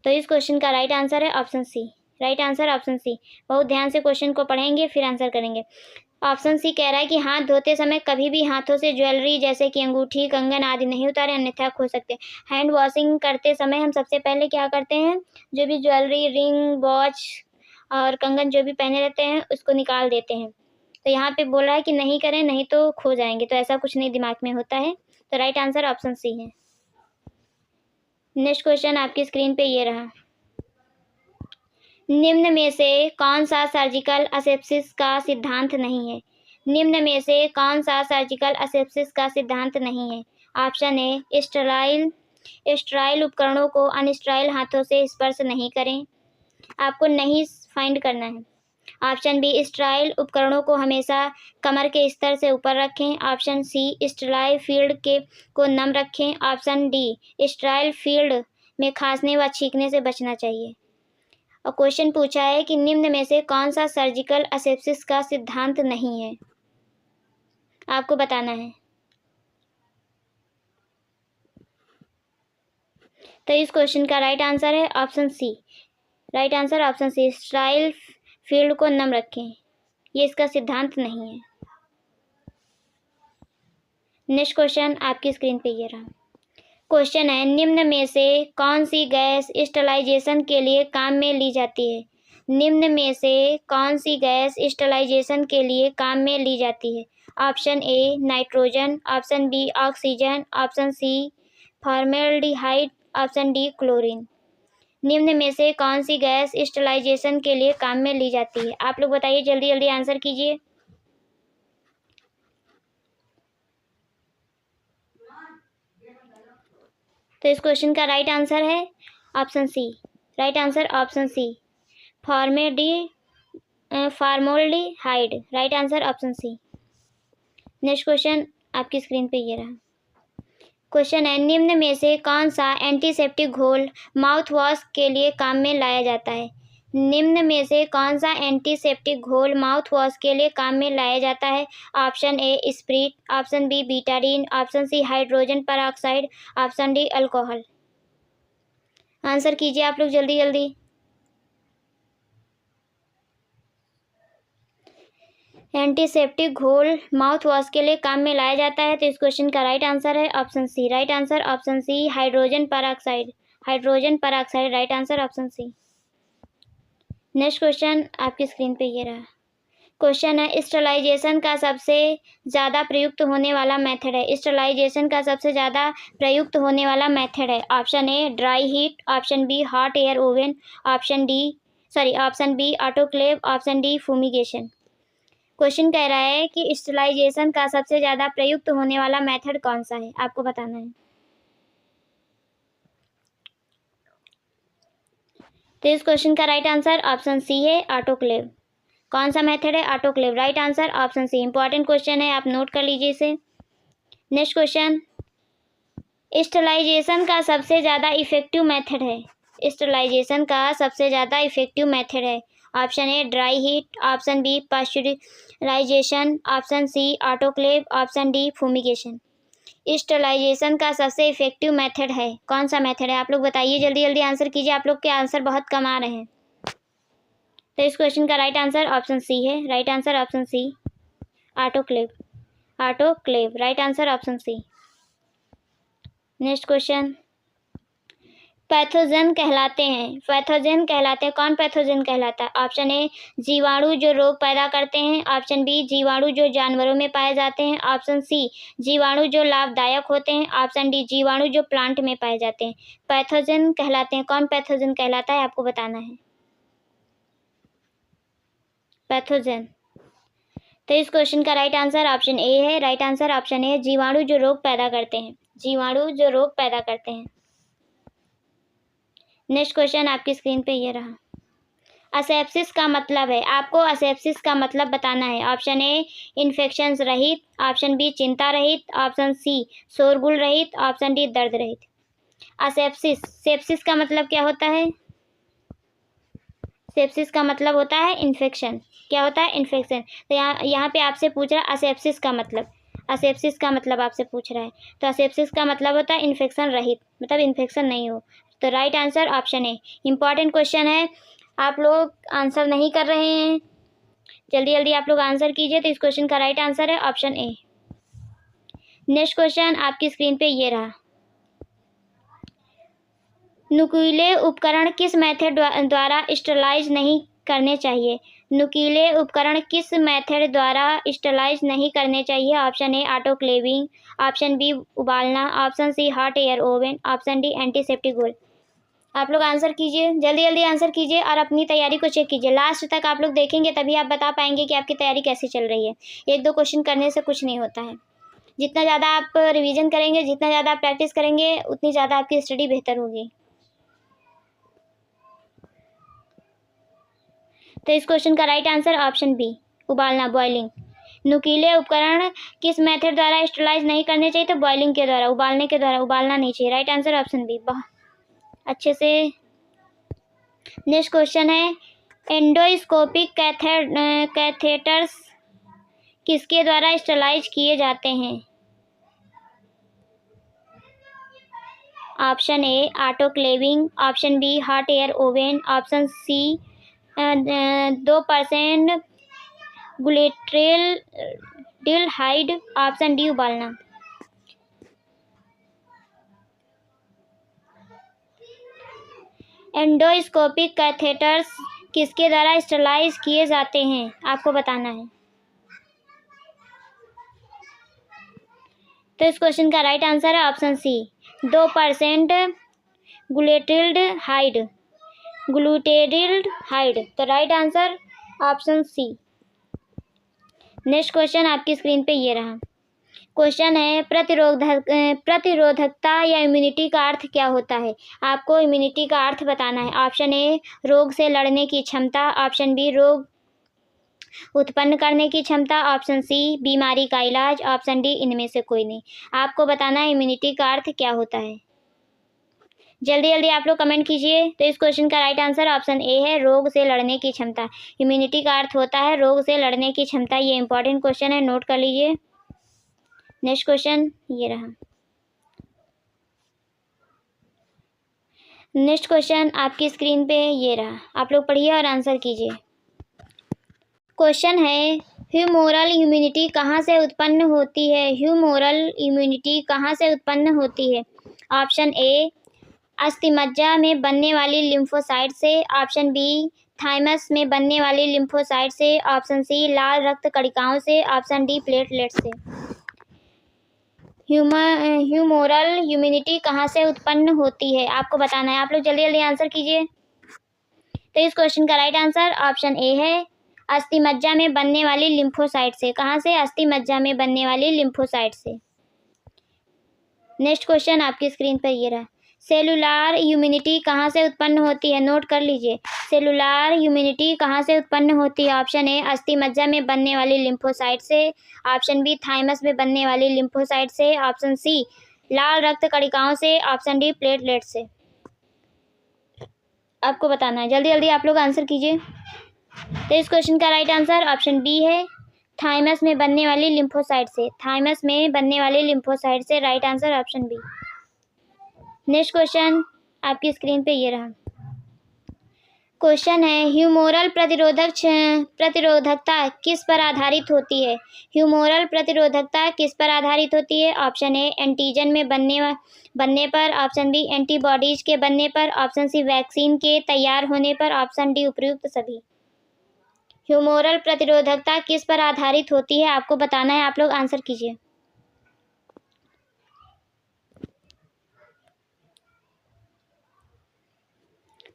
तो इस क्वेश्चन का राइट आंसर है option C. Right answer option C. बहुत ध्यान से क्वेश्चन को पढ़ेंगे फिर आंसर करेंगे। ऑप्शन सी कह रहा है कि हाथ धोते समय कभी भी हाथों से ज्वेलरी जैसे कि अंगूठी, कंगन आदि नहीं उतारें अन्यथा खो सकते हैं। हैंड वॉशिंग करते समय हम सबसे पहले क्या करते हैं, जो भी ज्वेलरी, रिंग, वॉच और कंगन जो भी पहने रहते हैं उसको निकाल देते हैं। तो यहाँ पे बोल रहा है कि नहीं करें, नहीं तो खो जाएंगे। तो ऐसा कुछ नहीं दिमाग में होता है। तो राइट आंसर ऑप्शन सी है। नेक्स्ट क्वेश्चन आपकी स्क्रीन पे ये रहा। निम्न में से कौन सा सर्जिकल असेप्सिस का सिद्धांत नहीं है? निम्न में से कौन सा सर्जिकल असेप्सिस का सिद्धांत नहीं है? ऑप्शन ए, स्टेराइल उपकरणों को अनस्टेराइल हाथों से स्पर्श नहीं करें। आपको नहीं फाइंड करना है। ऑप्शन बी, स्टेराइल उपकरणों को हमेशा कमर के स्तर से ऊपर रखें। ऑप्शन सी, स्टेराइल फील्ड को नम रखें। ऑप्शन डी, स्टेराइल फील्ड में खांसने व छींकने से बचना चाहिए। और क्वेश्चन पूछा है कि निम्न में से कौन सा सर्जिकल असेप्सिस का सिद्धांत नहीं है, आपको बताना है। तो इस क्वेश्चन का राइट आंसर है option C. Right answer option C, sterile field को नम रखें, ये इसका सिद्धांत नहीं है। नेक्स्ट क्वेश्चन आपकी स्क्रीन पे ये रहा। क्वेश्चन है, निम्न में से कौन सी गैस स्टेलाइजेशन के लिए काम में ली जाती है? निम्न में से कौन सी गैस स्टेलाइजेशन के लिए काम में ली जाती है? Option A, nitrogen. Option B, oxygen. Option C, formaldehyde. Option D, chlorine. निम्न में से कौन सी गैस स्टेलाइजेशन के लिए काम में ली जाती है? आप लोग बताइए, जल्दी जल्दी आंसर कीजिए। तो इस क्वेश्चन का राइट आंसर है option C. Right answer option C, formaldehyde. Right answer option C. Next question आपकी स्क्रीन पे ये रहा। क्वेश्चन है, निम्न में से कौन सा एंटीसेप्टिक घोल माउथ वॉश के लिए काम में लाया जाता है? निम्न में से कौन सा एंटीसेप्टिक घोल माउथ वॉश के लिए काम में लाया जाता है? Option A, spirit. Option B, betadine. Option C, hydrogen peroxide. Option D, alcohol. Answer कीजिए आप लोग जल्दी जल्दी। एंटीसेप्टिक घोल माउथ वॉश के लिए काम में लाया जाता है, तो इस क्वेश्चन का राइट आंसर है option C. Right answer option C, hydrogen peroxide. Hydrogen peroxide. Right answer option C. Next question आपकी स्क्रीन पे ये रहा। क्वेश्चन है, स्टेलाइजेशन का सबसे ज़्यादा प्रयुक्त होने वाला मेथड है? स्टेलाइजेशन का सबसे ज़्यादा प्रयुक्त होने वाला मेथड है। Option A, dry heat. Option B, hot air oven. Option B, autoclave. Option D, fumigation. Question कह रहा है कि स्टेलाइजेशन का सबसे ज़्यादा प्रयुक्त होने वाला मेथड कौन सा है, आपको बताना है। तो इस क्वेश्चन का राइट आंसर ऑप्शन सी है, ऑटोक्लेव। कौन सा मेथड है? Autoclave. Right answer option C. Important question है, आप नोट कर लीजिए इसे। नेक्स्ट क्वेश्चन, स्टेलाइजेशन का सबसे ज़्यादा इफेक्टिव मेथड है? स्टेलाइजेशन का सबसे ज़्यादा इफेक्टिव मेथड है। Option A, dry heat. Option B, pasteurization. Option C, autoclave. Option D, fumigation. Sterilization का सबसे इफेक्टिव मेथड है, कौन सा मेथड है? आप लोग बताइए, जल्दी जल्दी आंसर कीजिए। आप लोग के आंसर बहुत कम आ रहे हैं। तो इस क्वेश्चन का राइट आंसर ऑप्शन सी है। Right answer option C, autoclave. Autoclave. Right answer option C. Next question, pathogen कहलाते हैं। पैथोजन कहलाते हैं, कौन पैथोजन कहलाता है? ऑप्शन ए, जीवाणु जो रोग पैदा करते हैं। ऑप्शन बी, जीवाणु जो जानवरों में पाए जाते हैं। ऑप्शन सी, जीवाणु जो लाभदायक होते हैं। ऑप्शन डी, जीवाणु जो प्लांट में पाए जाते हैं। पैथोजन कहलाते हैं, कौन पैथोजन कहलाता है, आपको बताना है। पैथोजन। तो इस क्वेश्चन का राइट आंसर ऑप्शन ए है। राइट आंसर ऑप्शन ए, जीवाणु जो रोग पैदा करते हैं। जीवाणु जो रोग पैदा करते हैं। नेक्स्ट क्वेश्चन आपकी स्क्रीन पे ये रहा। असेप्सिस का मतलब है, आपको असेप्सिस का मतलब बताना है। ऑप्शन ए, इन्फेक्शन रहित। ऑप्शन बी, चिंता रहित। ऑप्शन सी, शोरगुल रहित। ऑप्शन डी, दर्द रहित। असेप्सिस, सेप्सिस का मतलब क्या होता है? सेप्सिस का मतलब होता है इन्फेक्शन। क्या होता है? इन्फेक्शन। तो यहाँ पे आपसे पूछ रहा है असेप्सिस का मतलब। असेप्सिस का मतलब आपसे पूछ रहा है, तो असेप्सिस का मतलब होता है इन्फेक्शन रहित, मतलब इन्फेक्शन नहीं हो। तो राइट आंसर ऑप्शन ए। इंपॉर्टेंट क्वेश्चन है, आप लोग आंसर नहीं कर रहे हैं, जल्दी जल्दी आप लोग आंसर कीजिए। तो इस क्वेश्चन का राइट आंसर है ऑप्शन ए। नेक्स्ट क्वेश्चन आपकी स्क्रीन पे ये रहा। नुकीले उपकरण किस मेथड द्वारा स्टेलाइज नहीं करने चाहिए? नुकीले उपकरण किस मेथड द्वारा स्टेलाइज नहीं करने चाहिए? Option A, autoclaving. Option B, उबालना। Option C, hot air oven. Option D, antiseptic घोल। आप लोग आंसर कीजिए, जल्दी जल्दी आंसर कीजिए और अपनी तैयारी को चेक कीजिए। लास्ट तक आप लोग देखेंगे तभी आप बता पाएंगे कि आपकी तैयारी कैसी चल रही है। एक दो क्वेश्चन करने से कुछ नहीं होता है। जितना ज़्यादा आप रिवीजन करेंगे, जितना ज़्यादा आप प्रैक्टिस करेंगे, उतनी ज़्यादा आपकी स्टडी बेहतर होगी। तो इस क्वेश्चन का राइट आंसर ऑप्शन बी, उबालना, बॉइलिंग। नुकीले उपकरण किस मेथड द्वारा स्टरलाइज नहीं करने चाहिए? तो बॉइलिंग के द्वारा, उबालने के द्वारा, उबालना नहीं चाहिए। Right answer option B. बहुत अच्छे से। नेक्स्ट क्वेश्चन है, एंडोस्कोपिक कैथेटर्स किसके द्वारा स्टरलाइज किए जाते हैं? Option A autoclaving, option B hot air oven, option C 2% glutaraldehyde, option D उबालना। एंडोस्कोपिक कैथेटर्स किसके द्वारा स्टरलाइज किए जाते हैं? आपको बताना है। तो इस क्वेश्चन का राइट आंसर है ऑप्शन सी, 2% ग्लूटेल्डिहाइड, ग्लूटेल्डिहाइड। तो right answer option C. Next question आपकी स्क्रीन पे ये रहा। क्वेश्चन है, प्रतिरोधकता या इम्यूनिटी का अर्थ क्या होता है? आपको इम्यूनिटी का अर्थ बताना है। ऑप्शन ए रोग से लड़ने की क्षमता, ऑप्शन बी रोग उत्पन्न करने की क्षमता, ऑप्शन सी बीमारी का इलाज, ऑप्शन डी इनमें से कोई नहीं। आपको बताना है इम्यूनिटी का अर्थ क्या होता है। जल्दी जल्दी आप लोग कमेंट कीजिए। तो इस क्वेश्चन का राइट आंसर ऑप्शन ए है, रोग से लड़ने की क्षमता। इम्यूनिटी का अर्थ होता है रोग से लड़ने की क्षमता। ये इंपॉर्टेंट क्वेश्चन है, नोट कर लीजिए। नेक्स्ट क्वेश्चन ये रहा। नेक्स्ट क्वेश्चन आपकी स्क्रीन पे ये रहा, आप लोग पढ़िए और आंसर कीजिए। क्वेश्चन है, ह्यूमोरल इम्यूनिटी कहाँ से उत्पन्न होती है? ह्यूमोरल इम्यूनिटी कहाँ से उत्पन्न होती है? ऑप्शन ए अस्थिमज्जा में बनने वाली लिम्फोसाइट से, ऑप्शन बी थाइमस में बनने वाली लिम्फोसाइट से, ऑप्शन सी लाल रक्त कणिकाओं से, ऑप्शन डी प्लेटलेट से। ह्यूमोरल इम्यूनिटी कहाँ से उत्पन्न होती है? आपको बताना है। आप लोग जल्दी जल्दी आंसर कीजिए। तो इस क्वेश्चन का राइट आंसर ऑप्शन ए है, अस्थिमज्जा में बनने वाली लिम्फोसाइट से। कहाँ से? अस्थिमज्जा में बनने वाली लिम्फोसाइट से। नेक्स्ट क्वेश्चन आपकी स्क्रीन पर ये रहा, सेलुलार इम्यूनिटी कहाँ से उत्पन्न होती है? नोट कर लीजिए। सेलुलार इम्यूनिटी कहाँ से उत्पन्न होती है? ऑप्शन ए अस्थिमज्जा में बनने वाली लिम्फोसाइट से, ऑप्शन बी थाइमस में बनने वाली लिम्फोसाइट से, ऑप्शन सी लाल रक्त कणिकाओं से, ऑप्शन डी प्लेटलेट से। आपको बताना है। जल्दी जल्दी आप लोग आंसर कीजिए। तो इस क्वेश्चन का राइट आंसर ऑप्शन बी है, थाइमस में बनने वाली लिम्फोसाइट से। थाइमस में बनने वाली लिम्फोसाइट से। Right answer option B. Next question आपकी स्क्रीन पे ये रहा। क्वेश्चन है, ह्यूमोरल प्रतिरोधकता किस पर आधारित होती है? ह्यूमोरल प्रतिरोधकता किस पर आधारित होती है? ऑप्शन ए एंटीजन में बनने पर, ऑप्शन बी एंटीबॉडीज के बनने पर, ऑप्शन सी वैक्सीन के तैयार होने पर, ऑप्शन डी उपयुक्त सभी। ह्यूमोरल प्रतिरोधकता किस पर आधारित होती है? आपको बताना है। आप लोग आंसर कीजिए।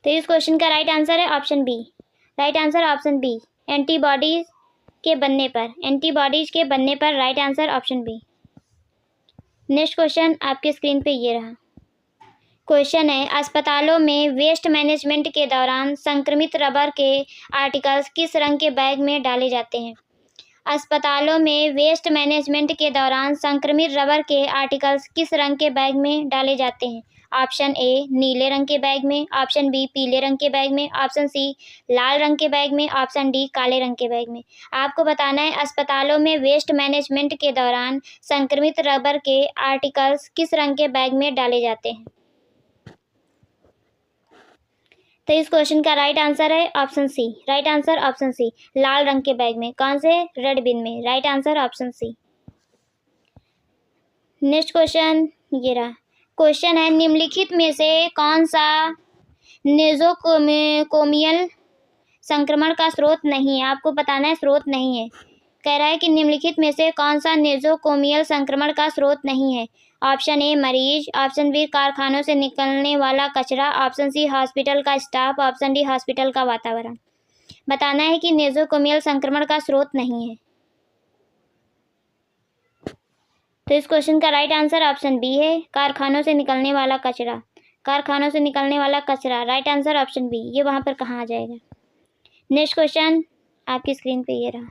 तो इस क्वेश्चन का राइट आंसर है option B. Right answer option B, antibodies के बनने पर। एंटीबॉडीज के बनने पर। Right answer option B. Next question आपके स्क्रीन पे ये रहा। क्वेश्चन है, अस्पतालों में वेस्ट मैनेजमेंट के दौरान संक्रमित रबर के आर्टिकल्स किस रंग के बैग में डाले जाते हैं? अस्पतालों में वेस्ट मैनेजमेंट के दौरान संक्रमित रबर के आर्टिकल्स किस रंग के बैग में डाले जाते हैं? ऑप्शन ए नीले रंग के बैग में, ऑप्शन बी पीले रंग के बैग में, ऑप्शन सी लाल रंग के बैग में, ऑप्शन डी काले रंग के बैग में। आपको बताना है अस्पतालों में वेस्ट मैनेजमेंट के दौरान संक्रमित रबर के आर्टिकल्स किस रंग के बैग में डाले जाते हैं। तो इस क्वेश्चन का राइट आंसर है option C. Right answer option C, लाल रंग के बैग में। कौन से? रेड बिन में। Right answer option C. Next question ये रहा। क्वेश्चन है, निम्नलिखित में से कौन सा नोज़ोकोमियल संक्रमण का स्रोत नहीं है? आपको बताना है, स्रोत नहीं है। कह रहा है कि निम्नलिखित में से कौन सा नेज़ोकोमियल संक्रमण का स्रोत नहीं है। ऑप्शन ए मरीज, ऑप्शन बी कारखानों से निकलने वाला कचरा, ऑप्शन सी हॉस्पिटल का स्टाफ, ऑप्शन डी हॉस्पिटल का वातावरण। बताना है कि नेज़ोकोमियल संक्रमण का स्रोत नहीं है। तो इस क्वेश्चन का राइट आंसर ऑप्शन बी है, कारखानों से निकलने वाला कचरा। कारखानों से निकलने वाला कचरा, राइट आंसर ऑप्शन बी। ये वहाँ पर कहाँ आ जाएगा। नेक्स्ट क्वेश्चन आपकी स्क्रीन पे ये रहा।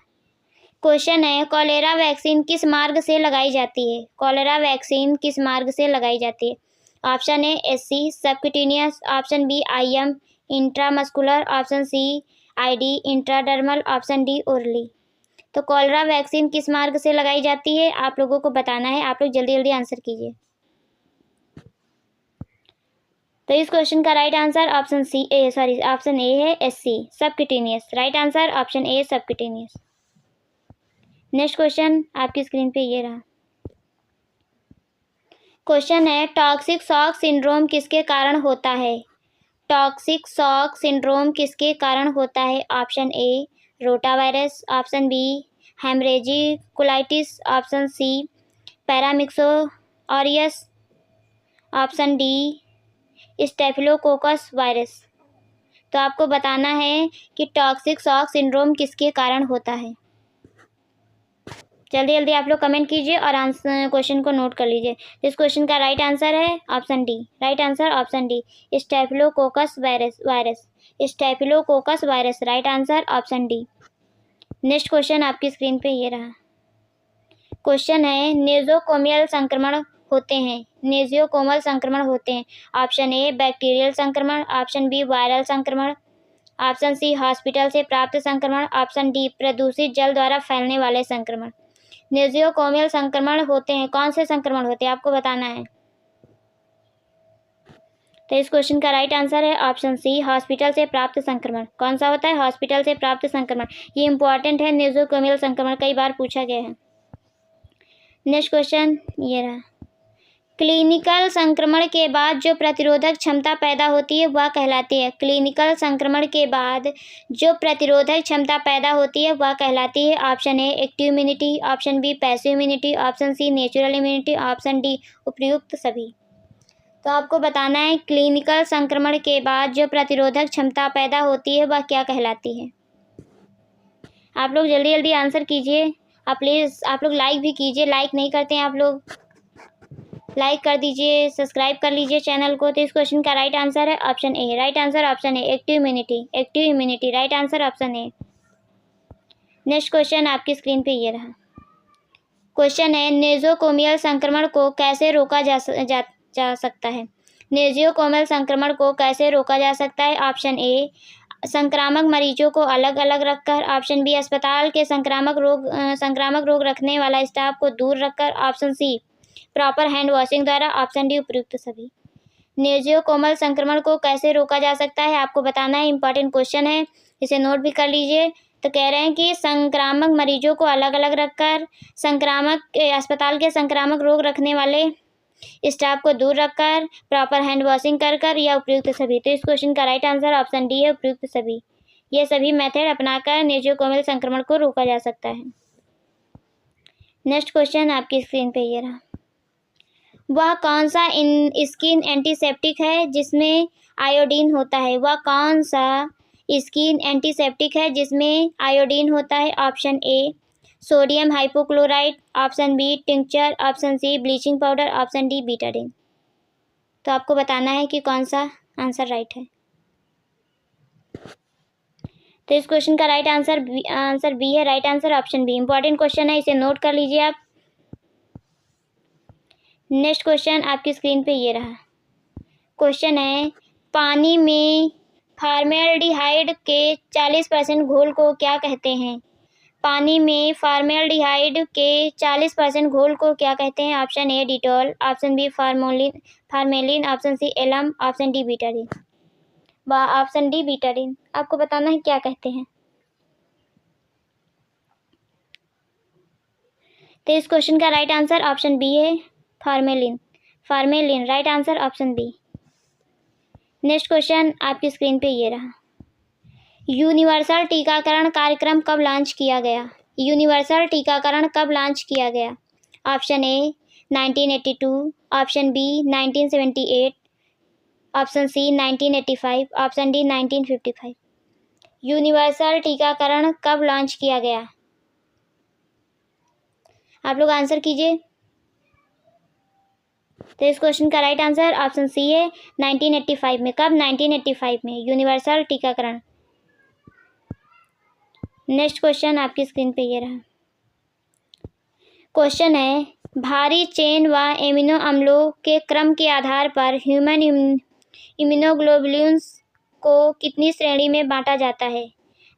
क्वेश्चन है, कॉलेरा वैक्सीन किस मार्ग से लगाई जाती है। कॉलेरा वैक्सीन किस मार्ग से लगाई जाती है। Option A SC subcutaneous, option B IM intramuscular, option C ID intradermal, option D orally. तो कॉलेरा वैक्सीन किस मार्ग से लगाई जाती है आप लोगों को बताना है। आप लोग जल्दी जल्दी आंसर कीजिए। तो इस क्वेश्चन का राइट आंसर ऑप्शन ए है SC subcutaneous. Right answer option ए सबक्यूटेनियस। नेक्स्ट क्वेश्चन आपकी स्क्रीन पे ये रहा। क्वेश्चन है, टॉक्सिक शॉक सिंड्रोम किसके कारण होता है। टॉक्सिक शॉक सिंड्रोम किसके कारण होता है। Option A rotavirus, option B haemorrhagic colitis, option C paramyxovirus, option D staphylococcus virus. तो आपको बताना है कि टॉक्सिक शॉक सिंड्रोम किसके कारण होता है। जल्दी जल्दी आप लोग कमेंट कीजिए और आंसर क्वेश्चन को नोट कर लीजिए। इस क्वेश्चन का राइट आंसर है option D. Right answer option D staphylococcus virus. Staphylococcus virus, right answer option D. Next question आपकी स्क्रीन पे ये रहा। क्वेश्चन है, नेज़ोकोमियल संक्रमण होते हैं। नेज़ोकोमल संक्रमण होते हैं। ऑप्शन ए बैक्टीरियल संक्रमण, ऑप्शन बी वायरल संक्रमण, ऑप्शन सी हॉस्पिटल से प्राप्त संक्रमण, ऑप्शन डी प्रदूषित जल द्वारा फैलने वाले संक्रमण। नेज़ोकोमियल संक्रमण होते हैं, कौन से संक्रमण होते हैं आपको बताना है। तो इस क्वेश्चन का राइट आंसर है ऑप्शन सी हॉस्पिटल से प्राप्त संक्रमण। कौन सा होता है, हॉस्पिटल से प्राप्त संक्रमण। ये इंपॉर्टेंट है, नेज़ोकोमियल संक्रमण कई बार पूछा गया है। नेक्स्ट क्वेश्चन ये रहा। क्लिनिकल संक्रमण के बाद जो प्रतिरोधक क्षमता पैदा होती है वह कहलाती है। क्लिनिकल संक्रमण के बाद जो प्रतिरोधक क्षमता पैदा होती है वह कहलाती है। Option A active immunity, option B passive immunity, option C natural immunity, option D उपयुक्त सभी। तो आपको बताना है क्लिनिकल संक्रमण के बाद जो प्रतिरोधक क्षमता पैदा होती है वह क्या कहलाती है। आप लोग जल्दी जल्दी आंसर कीजिए। प्लीज़ आप लोग लाइक भी कीजिए, लाइक नहीं करते हैं आप लोग, लाइक कर दीजिए, सब्सक्राइब कर लीजिए चैनल को। तो इस क्वेश्चन का राइट आंसर है option A. Right answer option A active immunity. Active immunity, right answer option A. Next question आपकी स्क्रीन पे ये रहा। क्वेश्चन है, नेज़ोकोमियल संक्रमण को कैसे रोका जा सकता है। नेज़ोकोमियल संक्रमण को कैसे रोका जा सकता है। ऑप्शन ए संक्रामक मरीजों को अलग अलग रखकर, ऑप्शन बी अस्पताल के संक्रामक रोग रखने वाला स्टाफ को दूर रखकर, option C proper hand washing द्वारा, ऑप्शन डी उपयुक्त सभी। नेज़ोकोमियल संक्रमण को कैसे रोका जा सकता है आपको बताना है। इंपॉर्टेंट क्वेश्चन है, इसे नोट भी कर लीजिए। तो कह रहे हैं कि संक्रामक मरीजों को अलग अलग रखकर, अस्पताल के संक्रामक रोग रखने वाले स्टाफ को दूर रखकर, प्रॉपर हैंड वॉशिंग कर या उपयुक्त सभी। तो इस क्वेश्चन का राइट आंसर ऑप्शन डी है उपयुक्त सभी। ये सभी मेथड अपनाकर नेज़ोकोमियल संक्रमण को रोका जा सकता है। नेक्स्ट क्वेश्चन आपकी स्क्रीन पे ये रहा। वह कौन सा स्किन एंटीसेप्टिक है जिसमें आयोडीन होता है। वह कौन सा स्किन एंटीसेप्टिक है जिसमें आयोडीन होता है। Option A sodium hypochlorite, option B tincture, option C bleaching powder, option D betadine. तो आपको बताना है कि कौन सा आंसर राइट है। तो इस क्वेश्चन का राइट आंसर बी है। Right answer option B. Important question है, इसे नोट कर लीजिए आप। नेक्स्ट क्वेश्चन आपकी स्क्रीन पे ये रहा। क्वेश्चन है, पानी में फॉर्मेल्डिहाइड के 40% घोल को क्या कहते हैं। पानी में फॉर्मेल्डिहाइड के 40% घोल को क्या कहते हैं। Option A Dettol, option B formalin, option C alum, option D betadine. Option D betadine. आपको बताना है क्या कहते हैं। तो इस क्वेश्चन का राइट आंसर ऑप्शन बी है formalin. Right answer option B. Next question आपकी स्क्रीन पे ये रहा। यूनिवर्सल टीकाकरण कार्यक्रम कब लॉन्च किया गया। यूनिवर्सल टीकाकरण कब लॉन्च किया गया? Option A 1982, option B 1978, option C 1985, option D 1955। Universal टीकाकरण कब लॉन्च किया गया? आप लोग आंसर कीजिए। तो इस क्वेश्चन का राइट आंसर ऑप्शन सी है 1985 में। कब? 1985 में यूनिवर्सल टीकाकरण। नेक्स्ट क्वेश्चन आपकी स्क्रीन पे ये रहा। क्वेश्चन है, भारी चेन व एमिनो अम्लों के क्रम के आधार पर ह्यूमन इम्यूनोग्लोबुलिन्स को कितनी श्रेणी में बांटा जाता है?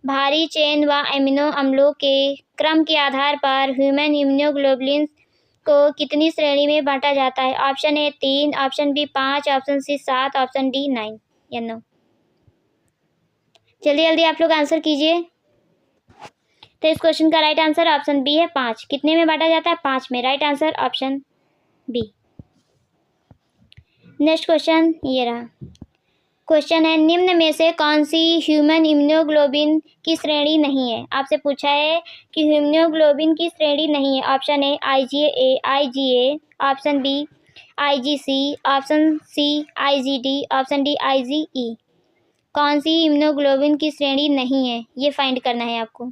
भारी चेन व एमिनो अम्लों के क्रम के आधार पर ह्यूमन इम्यूनोग्लोबुलिन्स को कितनी श्रेणी में बांटा जाता है? Option A 3, option B 5, option C 7, option D 9 या 9। जल्दी जल्दी आप लोग आंसर कीजिए। तो इस क्वेश्चन का राइट आंसर ऑप्शन बी है 5। कितने में बांटा जाता है? 5 में। Right answer option B. Next question ये रहा। क्वेश्चन है, निम्न में से कौन सी ह्यूमन इम्यूनोग्लोबिन की श्रेणी नहीं है? आपसे पूछा है कि हीमोग्लोबिन की श्रेणी नहीं है। Option A IgA, option B IgC, option C IgD, option D IgE. कौन सी इम्यूनोग्लोबिन की श्रेणी नहीं है, ये फाइंड करना है आपको।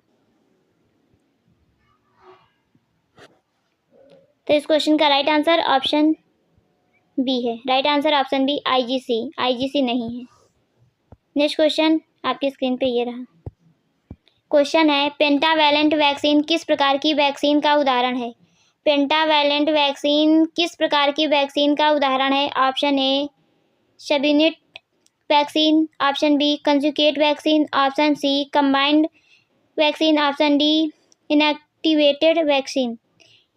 तो इस क्वेश्चन का राइट आंसर ऑप्शन बी है। Right answer option B IgC नहीं है। नेक्स्ट क्वेश्चन आपकी स्क्रीन पे ये रहा। क्वेश्चन है, पेंटावैलेंट वैक्सीन किस प्रकार की वैक्सीन का उदाहरण है? पेंटावैलेंट वैक्सीन किस प्रकार की वैक्सीन का उदाहरण है? Option A subunit vaccine, option B conjugate vaccine, option C combined vaccine, option D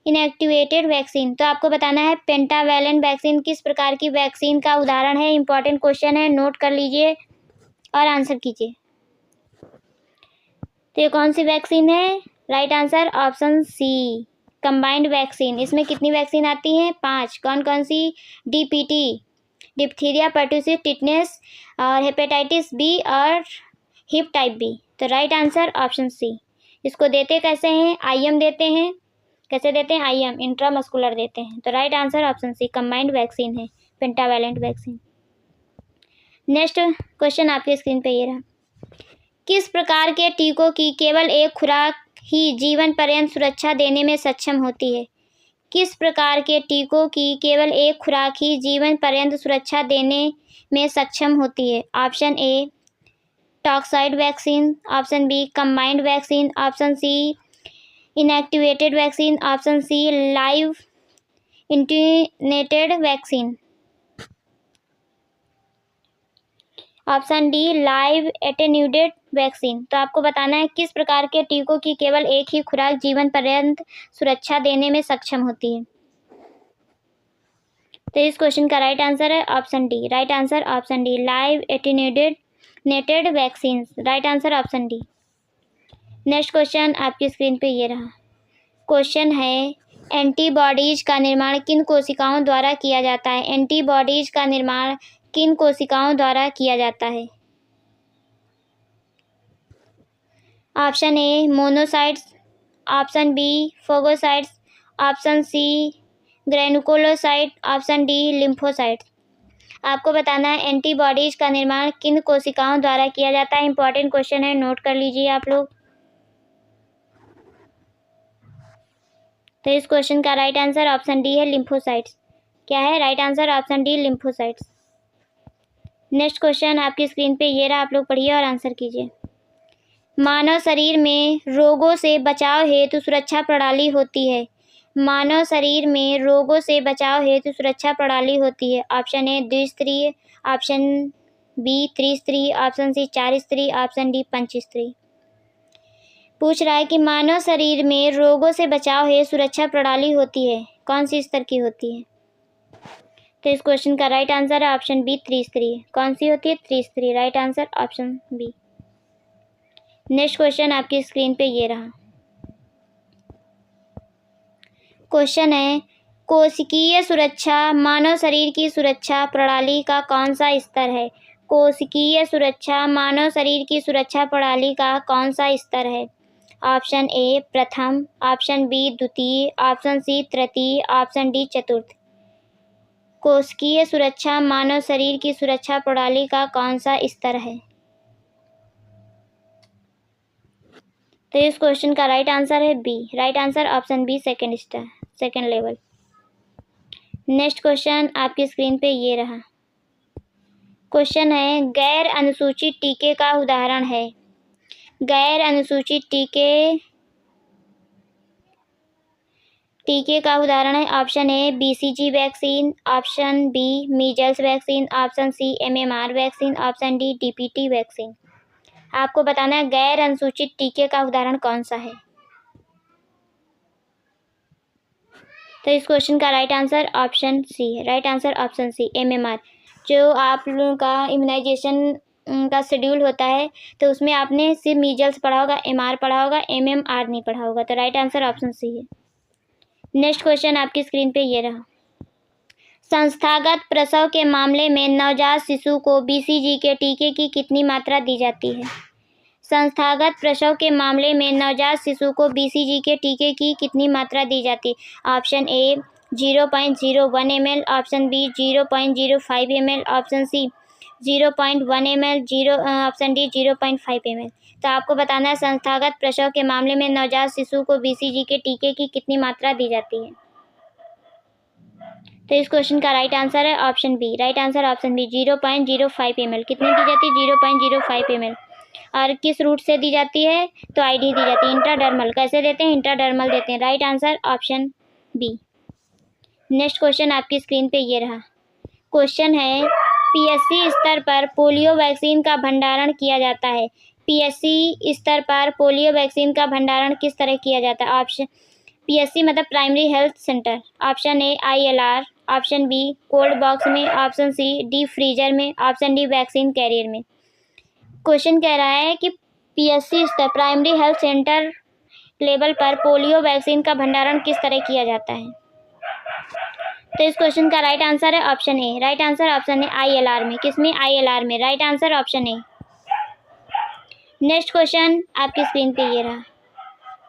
inactivated vaccine. तो आपको बताना है पेंटावैलेंट वैक्सीन किस प्रकार की वैक्सीन का उदाहरण है। इंपॉर्टेंट क्वेश्चन है, नोट कर लीजिए और आंसर कीजिए। तो ये कौन सी वैक्सीन है? Right answer option C combined vaccine. इसमें कितनी वैक्सीन आती हैं? 5। कौन कौन सी? डीपीटी, डिप्थीरिया, पर्टुसिस, टिटनेस और हेपेटाइटिस बी और हिप टाइप बी। तो राइट आंसर ऑप्शन सी। इसको देते कैसे हैं? आईएम देते हैं। कैसे देते हैं? आईएम, इंट्रामस्कुलर देते हैं। तो right answer option C combined vaccine है पेंटावैलेंट वैक्सीन। नेक्स्ट क्वेश्चन आपकी स्क्रीन पे ये रहा। किस प्रकार के टीकों की केवल एक खुराक ही जीवन पर्यंत सुरक्षा देने में सक्षम होती है? किस प्रकार के टीकों की केवल एक खुराक ही जीवन पर्यंत सुरक्षा देने में सक्षम होती है? Option A toxoid vaccine, option B combined vaccine, option C inactivated vaccine, option C live attenuated vaccine, option D live attenuated vaccine. तो आपको बताना है किस प्रकार के टीकों की केवल एक ही खुराक जीवन पर्यंत सुरक्षा देने में सक्षम होती है। तो इस क्वेश्चन का राइट आंसर है option D. Right answer option D live attenuated vaccine. Right answer option D. Next question आपकी स्क्रीन पे ये रहा। क्वेश्चन है, एंटीबॉडीज का निर्माण किन कोशिकाओं द्वारा किया जाता है? एंटीबॉडीज का निर्माण किन कोशिकाओं द्वारा किया जाता है? Option A monocytes, option B phagocytes, option C granulocyte, option D lymphocytes. आपको बताना है एंटीबॉडीज का निर्माण किन कोशिकाओं द्वारा किया जाता है। इंपॉर्टेंट क्वेश्चन है, नोट कर लीजिए आप लोग। तो इस क्वेश्चन का राइट आंसर ऑप्शन डी है लिम्फोसाइट्स। क्या है? Right answer option D lymphocytes. Next question आपकी स्क्रीन पे ये रहा, आप लोग पढ़िए और आंसर कीजिए। मानव शरीर में रोगों से बचाव हेतु सुरक्षा प्रणाली होती है। मानव शरीर में रोगों से बचाव हेतु सुरक्षा प्रणाली होती है। ऑप्शन ए द्विस्तरीय, ऑप्शन बी त्रिस्तरीय, ऑप्शन सी 4 स्तरीय, ऑप्शन डी 5 स्तरीय। पूछ रहा है कि मानव शरीर में रोगों से बचाव हेतु सुरक्षा प्रणाली होती है, कौन सी स्तर की होती है? तो इस क्वेश्चन का राइट आंसर है ऑप्शन बी त्रिस्तरीय। कौन सी होती है? त्रिस्तरीय। Right answer option B. Next question आपकी स्क्रीन पे ये रहा। क्वेश्चन है, कोशिकीय सुरक्षा मानव शरीर की सुरक्षा प्रणाली का कौन सा स्तर है? कोशिकीय सुरक्षा मानव शरीर की सुरक्षा प्रणाली का कौन सा स्तर है? ऑप्शन ए प्रथम, ऑप्शन बी द्वितीय, ऑप्शन सी तृतीय, ऑप्शन डी चतुर्थ। कोशिकीय सुरक्षा मानव शरीर की सुरक्षा प्रणाली का कौन सा स्तर है? तो इस क्वेश्चन का राइट आंसर है B. Right answer option B, second स्तर, सेकेंड लेवल। नेक्स्ट क्वेश्चन आपकी स्क्रीन पे ये रहा। क्वेश्चन है गैर अनुसूचित टीके का उदाहरण है। गैर अनुसूचित टीके का उदाहरण है। Option A BCG vaccine, option B measles vaccine, option C MMR vaccine, option D DPT vaccine. आपको बताना है गैर अनुसूचित टीके का उदाहरण कौन सा है। तो इस क्वेश्चन का राइट आंसर ऑप्शन सी है। Right answer option C, MMR. जो आप लोगों का इम्यूनाइजेशन का शेड्यूल होता है तो उसमें आपने सिर्फ मीजल्स पढ़ा होगा, एमआर पढ़ा होगा, एमएमआर नहीं पढ़ा होगा। तो राइट आंसर ऑप्शन सी है। नेक्स्ट क्वेश्चन आपकी स्क्रीन पे ये रहा। संस्थागत प्रसव के मामले में नवजात शिशु को बीसीजी के टीके की कितनी मात्रा दी जाती है? संस्थागत प्रसव के मामले में नवजात शिशु को बीसीजी के टीके की कितनी मात्रा दी जाती है? Option A 0.01 ml, option B 0.05 ml, option C 0.1 ml, option D 0.5 ml। तो आपको बताना है संस्थागत प्रसव के मामले में नवजात शिशु को बीसीजी के टीके की कितनी मात्रा दी जाती है? तो इस क्वेश्चन का राइट आंसर है option B. Right answer option B 0.05 ml। कितनी दी जाती है? 0.05 ml। और किस रूट से दी जाती है? तो आईडी दी जाती है, इंट्राडर्मल। कैसे देते हैं? इंट्राडर्मल देते हैं। Right answer option B. Next question आपकी स्क्रीन पे ये रहा। क्वेश्चन है पीएससी स्तर पर पोलियो वैक्सीन का भंडारण किया जाता है। पीएससी स्तर पर पोलियो वैक्सीन का भंडारण किस तरह किया जाता है? ऑप्शन पीएससी मतलब primary health centre. Option A ILR, option B cold box में, ऑप्शन सी डीप फ्रीजर में, ऑप्शन डी वैक्सीन कैरियर में। क्वेश्चन कह रहा है कि पीएससी स्तर प्राइमरी हेल्थ सेंटर लेवल पर पोलियो वैक्सीन का भंडारण किस तरह किया जाता है? तो इस क्वेश्चन का राइट आंसर है option A. Right answer option A ILR में। किसमें? आईएलआर में। राइट आंसर ऑप्शन ए। नेक्स्ट क्वेश्चन आपकी स्क्रीन पे ये रहा।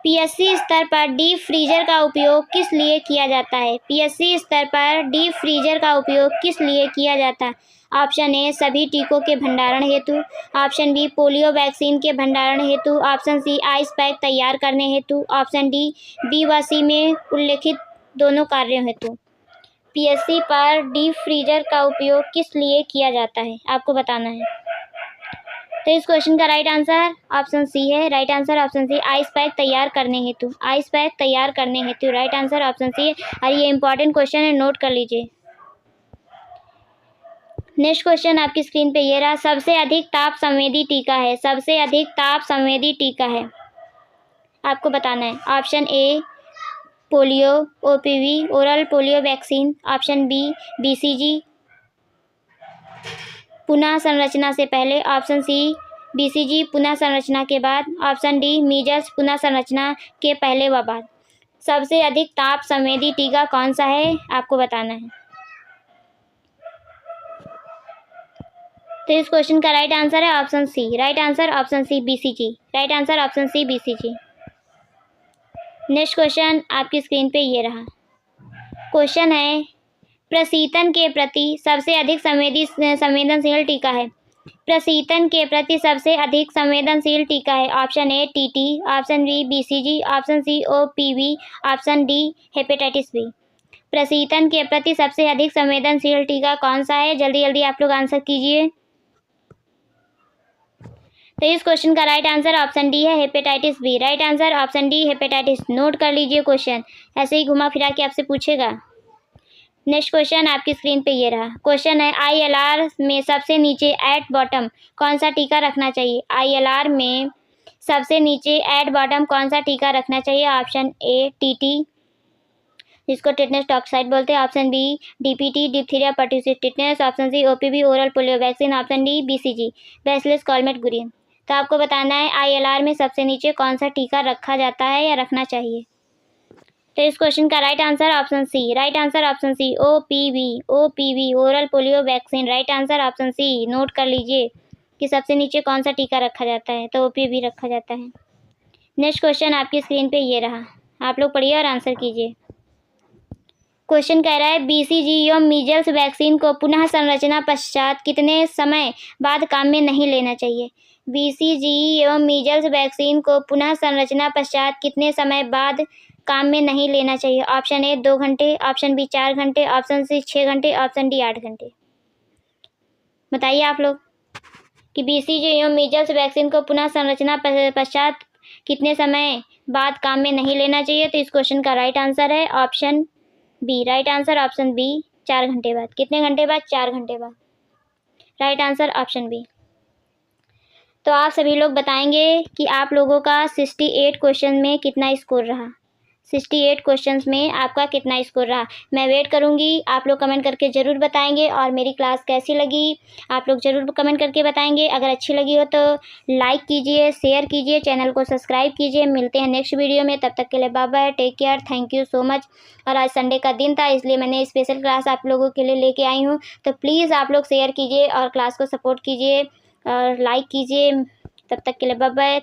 पीएससी स्तर पर डीप फ्रीजर का उपयोग किस लिए किया जाता है? पीएससी स्तर पर डीप फ्रीजर का उपयोग किस लिए किया जाता है? ऑप्शन ए सभी टीकों के भंडारण हेतु, ऑप्शन बी पोलियो वैक्सीन के भंडारण हेतु, ऑप्शन सी आइस पैक तैयार करने हेतु, ऑप्शन डी बी व सी में उल्लेखित दोनों कार्यों हेतु। पीएससी पर डीप फ्रीजर का उपयोग किस लिए किया जाता है? आपको बताना है। तो इस क्वेश्चन का राइट आंसर ऑप्शन सी है। Right answer option C ice pack तैयार करने हेतु। आइस पैक तैयार करने हेतु। राइट आंसर ऑप्शन सी है। और ये इंपॉर्टेंट क्वेश्चन है, नोट कर लीजिए। नेक्स्ट क्वेश्चन आपकी स्क्रीन पे ये रहा। सबसे अधिक ताप संवेदी टीका है। सबसे अधिक ताप संवेदी टीका है, आपको बताना है। Option A polio OPV oral polio vaccine, option B BCG पुनः संरचना से पहले, ऑप्शन सी बीसीजी पुनः संरचना के बाद, ऑप्शन डी मीजल्स पुनः संरचना के पहले व बाद। सबसे अधिक ताप संवेदी टीका कौन सा है, आपको बताना है। तो इस क्वेश्चन का राइट आंसर है option C. Right answer option C BCG. Right answer option C BCG. Next question आपकी स्क्रीन पे ये रहा। क्वेश्चन है प्रशीतन के प्रति सबसे अधिक संवेदनशील टीका है। प्रशीतन के प्रति सबसे अधिक संवेदनशील टीका है। Option A TT, option B BCG, option C OPV, option D hepatitis B. प्रशीतन के प्रति सबसे अधिक संवेदनशील टीका कौन सा है? जल्दी जल्दी आप लोग आंसर कीजिए। तो इस क्वेश्चन का राइट आंसर ऑप्शन डी है, hepatitis B. Right answer option D hepatitis. Note कर लीजिए, क्वेश्चन ऐसे ही घुमा फिरा के आपसे पूछेगा। नेक्स्ट क्वेश्चन आपकी स्क्रीन पे ये रहा। क्वेश्चन है आईएलआर में सबसे नीचे एट बॉटम कौन सा टीका रखना चाहिए? आईएलआर में सबसे नीचे एट बॉटम कौन सा टीका रखना चाहिए? ऑप्शन ए टीटी, जिसको टिटनेस टॉक्साइड बोलते हैं, option B DPT diphtheria pertussis tetanus, option C OPV oral polio vaccine, option D BCG bacillus Calmette Guerin. तो आपको बताना है आईएलआर में सबसे नीचे कौन सा टीका रखा जाता है या रखना चाहिए। तो इस क्वेश्चन का right answer option C. Right answer option C OPV oral polio vaccine. Right answer option C. Note कर लीजिए कि सबसे नीचे कौन सा टीका रखा जाता है, तो ओपीवी रखा जाता है। नेक्स्ट क्वेश्चन आपकी स्क्रीन पे ये रहा, आप लोग पढ़िए और आंसर कीजिए। क्वेश्चन कह रहा है बीसीजी एवं मीजल्स वैक्सीन को पुनः संरचना पश्चात कितने समय बाद काम में नहीं लेना चाहिए। बीसीजी एवं मीजल्स वैक्सीन को पुनः संरचना पश्चात कितने समय बाद काम में नहीं लेना चाहिए। ऑप्शन ए 2 घंटे, ऑप्शन बी 4 घंटे, ऑप्शन सी 6 घंटे, ऑप्शन डी 8 घंटे। बताइए आप लोग कि बीसीजी एवं मीजल्स वैक्सीन को पुनः संरचना पश्चात कितने समय बाद काम में नहीं लेना चाहिए। तो इस क्वेश्चन का राइट आंसर है option B. Right answer option B, 4 घंटे बाद। कितने घंटे बाद? 4 घंटे बाद। Right answer option B. तो आप सभी लोग बताएंगे कि आप लोगों का 68 क्वेश्चन में कितना स्कोर रहा। 68 क्वेश्चंस में आपका कितना स्कोर रहा। मैं वेट करूंगी, आप लोग कमेंट करके ज़रूर बताएंगे। और मेरी क्लास कैसी लगी आप लोग ज़रूर कमेंट करके बताएंगे। अगर अच्छी लगी हो तो लाइक कीजिए, शेयर कीजिए, चैनल को सब्सक्राइब कीजिए। मिलते हैं नेक्स्ट वीडियो में, तब तक के लिए bye bye, take care, thank you so much. और आज संडे का दिन था इसलिए मैंने स्पेशल क्लास आप लोगों के लिए लेके आई हूँ। तो प्लीज़ आप लोग शेयर कीजिए और क्लास को सपोर्ट कीजिए और लाइक कीजिए। तब तक के लिए बाय बाय।